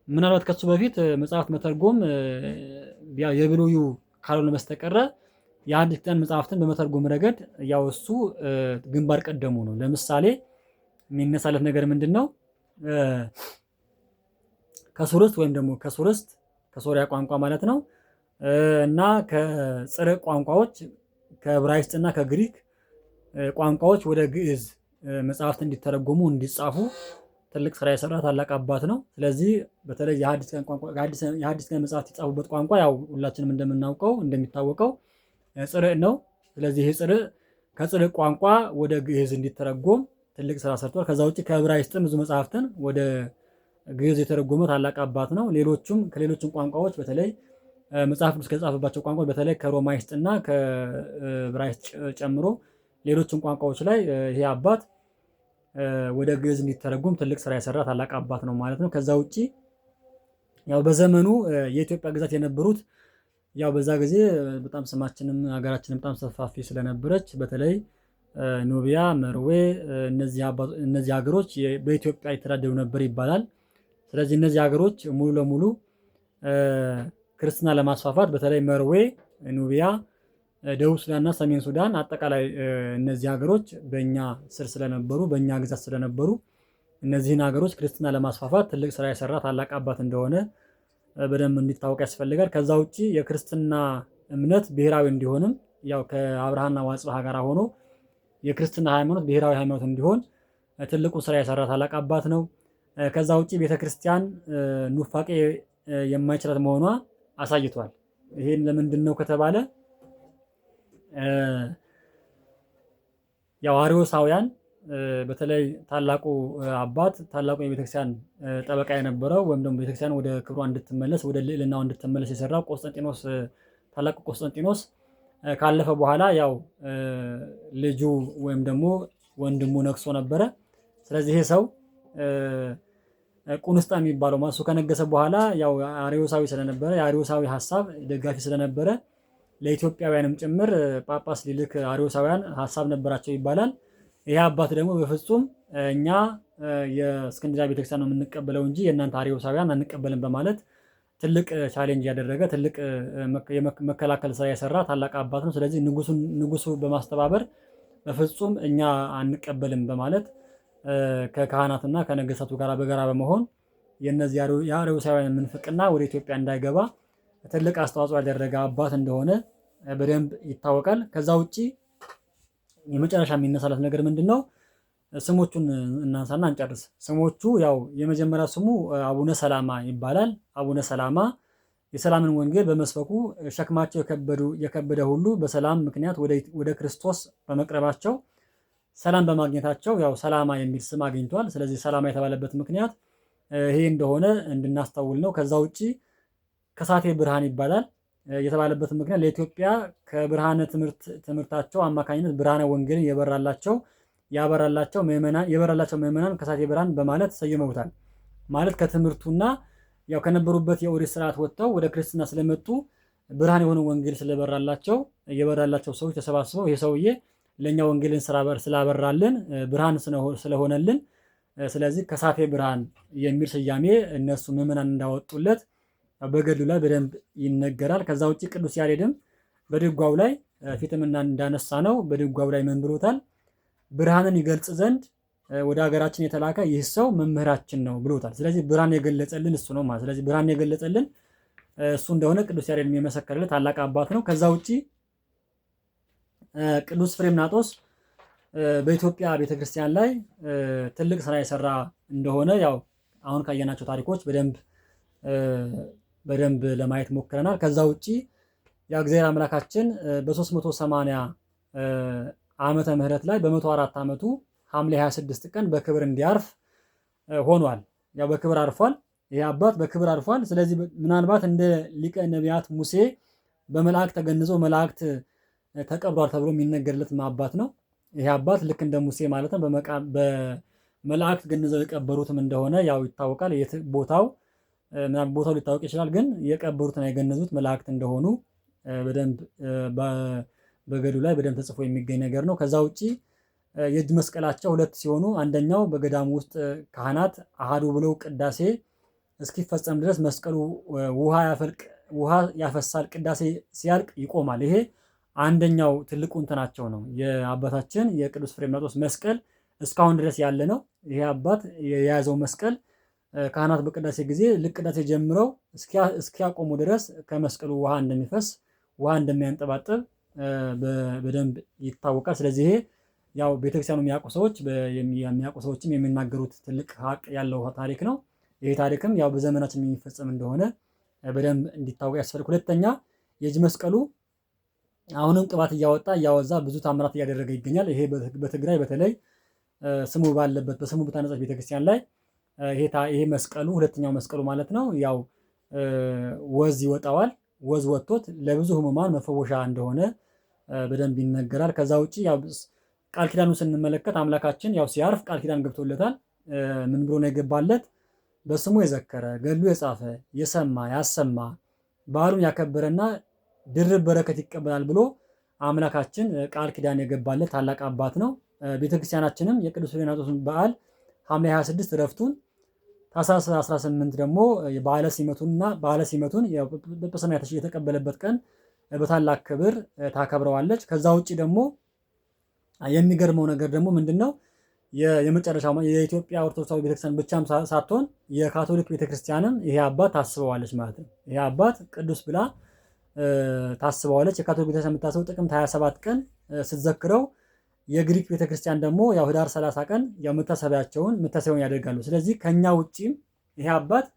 ምናልባት ከሱ በፊት መጽሐፍት መተርጎም የብሉዩ ካልሆነ በስተቀረ የአዲስ ኪዳን መጽሐፍትን በመተርጎም ረገድ ያው እሱ ግንባር ቀደሙ ነው። ለምሳሌ የሚነሳለት ነገር ምንድን ነው? ከሱርስት ወይም ደግሞ ከሶሪያ ቋንቋ ማለት ነው እና ከጽርዕ ቋንቋዎች ከዕብራይስጥ እና ከግሪክ ቋንቋዎች ወደ ግዕዝ መጽሐፍት እንዲተረጎሙ እንዲጻፉ ትልቅ ስራ የሰራ ታላቅ አባት ነው። ስለዚህ በተለይ የሐዲስ ኪዳን መጽሐፍት የጻፉበት ቋንቋ ያው ሁላችንም እንደሚታወቀው ጽርዕ ነው። ስለዚህ ይህ ከጽርዕ ቋንቋ ወደ ግዕዝ እንዲተረጎም ትልቅ ስራ ሰርቷል። ከዛ ውጭ ከዕብራይስጥም ብዙ መጽሐፍትን ወደ ግዕዝ የተረጎመ ታላቅ አባት ነው። ከሌሎችም ቋንቋዎች በተለይ መጽሐፍ ቅዱስ ከተጻፈባቸው ቋንቋዎች በተለይ ከሮማይስጥ እና ከዕብራይስጥ ጨምሮ ሌሎችም ቋንቋዎች ላይ ይሄ አባት ወደ ግዕዝ እንዲተረጎም ትልቅ ስራ የሰራ ታላቅ አባት ነው ማለት ነው። ከዛ ውጭ ያው በዘመኑ የኢትዮጵያ ግዛት የነበሩት ያው በዛ ጊዜ በጣም ስማችንም ሀገራችንም በጣም ሰፋፊ ስለነበረች በተለይ ኑቢያ፣ መርዌ እነዚህ ሀገሮች በኢትዮጵያ ይተዳደሩ ነበር ይባላል። ስለዚህ እነዚህ ሀገሮች ሙሉ ለሙሉ ክርስትና ለማስፋፋት በተለይ መርዌ፣ ኑቢያ፣ ደቡብ ሱዳን እና ሰሜን ሱዳን አጠቃላይ እነዚህ ሀገሮች በእኛ ስር ስለነበሩ በእኛ ግዛት ስለነበሩ እነዚህን ሀገሮች ክርስትና ለማስፋፋት ትልቅ ስራ የሰራ ታላቅ አባት እንደሆነ በደንብ እንዲታወቅ ያስፈልጋል። ከዛ ውጭ የክርስትና እምነት ብሔራዊ እንዲሆንም ያው ከአብርሃና ወአጽብሃ ጋር ሆኖ የክርስትና ሃይማኖት ብሔራዊ ሃይማኖት እንዲሆን ትልቁ ስራ የሰራ ታላቅ አባት ነው። ከዛ ውጭ ቤተክርስቲያን ኑፋቄ የማይችላት መሆኗ አሳይቷል። ይሄን ለምንድን ነው ከተባለ ያው አርዮሳውያን በተለይ ታላቁ የቤተክርስቲያን ጠበቃ የነበረው ወይም ደግሞ ቤተክርስቲያን ወደ ክብሯ እንድትመለስ ወደ ልዕልናዋ እንድትመለስ የሰራው ታላቁ ቆስጠንጢኖስ ካለፈ በኋላ ያው ልጁ ወይም ደግሞ ወንድሙ ነግሶ ነበረ። ስለዚህ ይሄ ሰው ቁንስጣ የሚባለው ማሱ ከነገሰ በኋላ ያው አርዮሳዊ ስለነበረ የአርዮሳዊ ሀሳብ ደጋፊ ስለነበረ ለኢትዮጵያውያንም ጭምር ጳጳስ ሊልክ አርዮሳውያን ሀሳብ ነበራቸው ይባላል። ይሄ አባት ደግሞ በፍጹም እኛ የእስክንድርያ ቤተክርስቲያን ነው የምንቀበለው እንጂ የእናንተ አርዮሳውያን አንቀበልም በማለት ትልቅ ቻሌንጅ ያደረገ ትልቅ መከላከል ስራ የሰራ ታላቅ አባት ነው። ስለዚህ ንጉሱ በማስተባበር በፍጹም እኛ አንቀበልም በማለት ከካህናትና ከነገስታቱ ጋር በጋራ በመሆን የነዚህ የአርዮሳውያን ምንፍቅና ወደ ኢትዮጵያ እንዳይገባ ትልቅ አስተዋጽኦ ያደረገ አባት እንደሆነ በደንብ ይታወቃል። ከዛ ውጪ የመጨረሻ የሚነሳለት ነገር ምንድነው? ስሞቹን እናንሳና እንጨርስ። ስሞቹ ያው የመጀመሪያ ስሙ አቡነ ሰላማ ይባላል። አቡነ ሰላማ የሰላምን ወንጌል በመስበኩ ሸክማቸው የከበደ ሁሉ በሰላም ምክንያት ወደ ክርስቶስ በመቅረባቸው ሰላም በማግኘታቸው ያው ሰላማ የሚል ስም አግኝቷል። ስለዚህ ሰላማ የተባለበት ምክንያት ይሄ እንደሆነ እንድናስተውል ነው። ከዛ ውጪ ከሳቴ ብርሃን ይባላል የተባለበት ምክንያት ለኢትዮጵያ ከብርሃነ ትምህርታቸው አማካኝነት ብርሃነ ወንጌልን የበራላቸው ምዕመናን ከሳቴ ብርሃን በማለት ሰይመውታል። ማለት ከትምህርቱና ያው ከነበሩበት የኦሪት ስርዓት ወጥተው ወደ ክርስትና ስለመጡ ብርሃን የሆነ ወንጌል የበራላቸው ሰዎች ተሰባስበው ይሄ ሰውዬ ለእኛ ወንጌልን ስላበራልን ብርሃን ስለሆነልን ስለዚህ ከሳቴ ብርሃን የሚል ስያሜ እነሱ ምዕመናን እንዳወጡለት በገድሉ ላይ በደንብ ይነገራል። ከዛ ውጭ ቅዱስ ያሬድም በድጓው ላይ ፊትም እንዳነሳ ነው በድጓው ላይ ምን ብሎታል? ብርሃንን ይገልጽ ዘንድ ወደ ሀገራችን የተላከ ይህ ሰው መምህራችን ነው ብሎታል። ስለዚህ ብርሃን የገለጸልን እሱ ነው ማለት። ስለዚህ ብርሃን የገለጸልን እሱ እንደሆነ ቅዱስ ያሬድ የመሰከረለት ታላቅ አባት ነው። ከዛ ውጪ ቅዱስ ፍሬምናጦስ በኢትዮጵያ ቤተክርስቲያን ላይ ትልቅ ስራ የሰራ እንደሆነ ያው አሁን ካየናቸው ታሪኮች በደንብ ለማየት ሞክረናል። ከዛ ውጪ ያው እግዚአብሔር አምላካችን በ380 ዓመተ ምህረት ላይ በ104 ዓመቱ ሐምሌ 26 ቀን በክብር እንዲያርፍ ሆኗል። ያው በክብር አርፏል። ይሄ አባት በክብር አርፏል። ስለዚህ ምናልባት እንደ ሊቀ ነቢያት ሙሴ በመላእክት ተገንዞ መላእክት ተቀብሯል ተብሎ የሚነገርለት አባት ነው። ይሄ አባት ልክ እንደ ሙሴ ማለት ነው በመላእክት ገንዘው የቀበሩትም እንደሆነ ያው ይታወቃል። ቦታው ምናምን ቦታው ሊታወቅ ይችላል፣ ግን የቀበሩትና የገነዙት መላእክት እንደሆኑ በደንብ በገድሉ ላይ በደንብ ተጽፎ የሚገኝ ነገር ነው። ከዛ ውጪ የእጅ መስቀላቸው 2 ሲሆኑ አንደኛው በገዳሙ ውስጥ ካህናት አሃዱ ብለው ቅዳሴ እስኪፈጸም ድረስ መስቀሉ ውሃ ያፈሳል፣ ቅዳሴ ሲያልቅ ይቆማል። ይሄ አንደኛው ትልቁ እንትናቸው ነው። የአባታችን የቅዱስ ፍሬምናጦስ መስቀል እስካሁን ድረስ ያለ ነው። ይሄ አባት የያዘው መስቀል ካህናት በቅዳሴ ጊዜ ልክ ቅዳሴ ጀምረው እስኪያቆሙ ድረስ ከመስቀሉ ውሃ እንደሚፈስ ውሃ እንደሚያንጠባጥብ በደንብ ይታወቃል። ስለዚህ ይሄ ያው ቤተክርስቲያኑ የሚያውቁ ሰዎችም የሚናገሩት ትልቅ ሀቅ ያለው ታሪክ ነው። ይሄ ታሪክም ያው በዘመናችን የሚፈጸም እንደሆነ በደንብ እንዲታወቅ ያስፈልግ። ሁለተኛ የእጅ መስቀሉ አሁንም ቅባት እያወዛ ብዙ ታምራት እያደረገ ይገኛል። ይሄ በትግራይ በተለይ ስሙ ባለበት በስሙ በታነጸች ቤተክርስቲያን ላይ ይሄ መስቀሉ ሁለተኛው መስቀሉ ማለት ነው ያው ወዝ ይወጣዋል። ወዝ ወጥቶት ለብዙ ህሙማን መፈወሻ እንደሆነ በደንብ ይነገራል። ከዛ ውጪ ያው ቃል ኪዳኑ ስንመለከት አምላካችን ያው ሲያርፍ ቃል ኪዳን ገብቶለታል። ምን ብሎ ነው የገባለት? በስሙ የዘከረ ገድሉ የጻፈ የሰማ ያሰማ በዓሉን ያከበረና ድርብ በረከት ይቀበላል ብሎ አምላካችን ቃል ኪዳን የገባለት ታላቅ አባት ነው። ቤተክርስቲያናችንም የቅዱስ ፍሬምናጦስን በዓል ሐምሌ 26 ዕረፍቱን ታኅሳስ 18 ደግሞ በዓለ ሲመቱን ጵጵስና የተቀበለበት ቀን በታላቅ ክብር ታከብረዋለች። ከዛ ውጪ ደግሞ የሚገርመው ነገር ደግሞ ምንድነው የመጨረሻው የኢትዮጵያ ኦርቶዶክሳዊ ቤተክርስቲያን ብቻም ሳትሆን የካቶሊክ ቤተክርስቲያንም ይሄ አባት ታስበዋለች ማለት ነው። ይሄ አባት ቅዱስ ብላ ታስበዋለች። የካቶሊክ ቤተክርስቲያን የምታስበው ጥቅምት 27 ቀን ስትዘክረው፣ የግሪክ ቤተክርስቲያን ደግሞ ያው ህዳር 30 ቀን ያው መታሰቢያውን ያደርጋሉ። ስለዚህ ከኛ ውጪም ይሄ አባት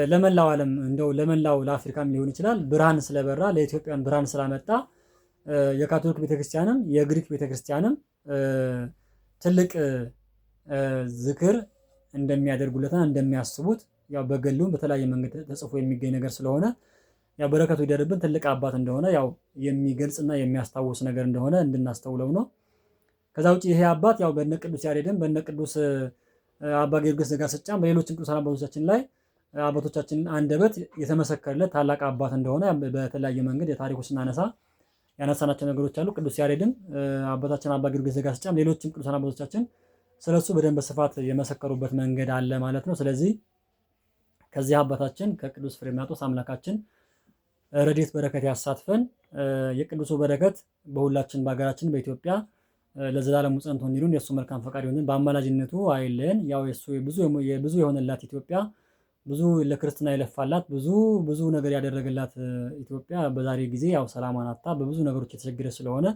ለመላው ዓለም እንደው ለመላው ለአፍሪካም ሊሆን ይችላል ብርሃን ስለበራ ለኢትዮጵያን ብርሃን ስላመጣ የካቶሊክ ቤተክርስቲያንም የግሪክ ቤተክርስቲያንም ትልቅ ዝክር እንደሚያደርጉለትና እንደሚያስቡት ያው በገድሉም በተለያየ መንገድ ተጽፎ የሚገኝ ነገር ስለሆነ ያው በረከቱ ይደርብን። ትልቅ አባት እንደሆነ ያው የሚገልጽና የሚያስታውስ ነገር እንደሆነ እንድናስተውለው ነው። ከዛ ውጪ ይሄ አባት ያው በነ ቅዱስ ያሬድም በነ ቅዱስ አባ ጊዮርጊስ ዘጋስጫም በሌሎችም ቅዱሳን አባቶቻችን ላይ አባቶቻችን አንደበት የተመሰከረለት ታላቅ አባት እንደሆነ በተለያየ መንገድ የታሪኩ ስናነሳ ያነሳናቸው ነገሮች አሉ። ቅዱስ ያሬድም አባታችን አባ ጊዮርጊስ ዘጋስጫም ሌሎችም ቅዱሳን አባቶቻችን ስለሱ በደንብ በስፋት የመሰከሩበት መንገድ አለ ማለት ነው። ስለዚህ ከዚህ አባታችን ከቅዱስ ፍሬምናጦስ አምላካችን ረድኤት በረከት ያሳትፈን። የቅዱሱ በረከት በሁላችን በሀገራችን በኢትዮጵያ ለዘላለሙ ጸንቶ እንዲሉን የእሱ መልካም ፈቃድ ይሁን። በአማላጅነቱ አይለየን። ያው የብዙ የሆነላት ኢትዮጵያ ብዙ ለክርስትና የለፋላት ብዙ ነገር ያደረገላት ኢትዮጵያ በዛሬ ጊዜ ያው ሰላሟን አጥታ በብዙ ነገሮች የተቸገረች ስለሆነ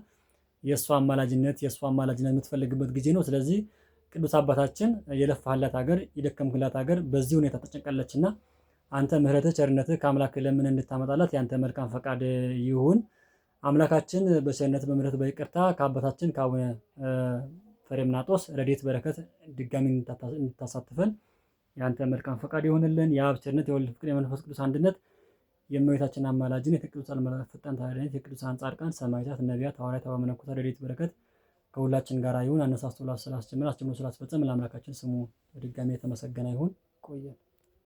የእሱ አማላጅነት የምትፈልግበት ጊዜ ነው። ስለዚህ ቅዱስ አባታችን የለፋላት ሀገር የደከምክላት ሀገር በዚህ ሁኔታ ተጨንቃለችና አንተ ምሕረትህ ቸርነትህ ከአምላክ ለምን እንድታመጣላት ያንተ መልካም ፈቃድ ይሁን። አምላካችን በቸርነት በምሕረት በይቅርታ ከአባታችን ከአቡነ ፍሬምናጦስ ረድኤት በረከት ድጋሚ እንድታሳትፈን ያንተ መልካም ፈቃድ ይሆንልን። የአብ ቸርነት የወልድ ፍቅር የመንፈስ ቅዱስ አንድነት የእመቤታችን አማላጅነት የቅዱሳን መላእክት ፈጣን ተራዳኢነት የቅዱሳን ጻድቃን ሰማዕታት ነቢያት ሐዋርያት አበው መነኮሳት ረድኤት በረከት ከሁላችን ጋር ይሁን። አነሳስቶ ስላስጀመረ አስጀምሮ ስላስፈጸመ ለአምላካችን ስሙ በድጋሚ የተመሰገነ ይሁን። ቆየን።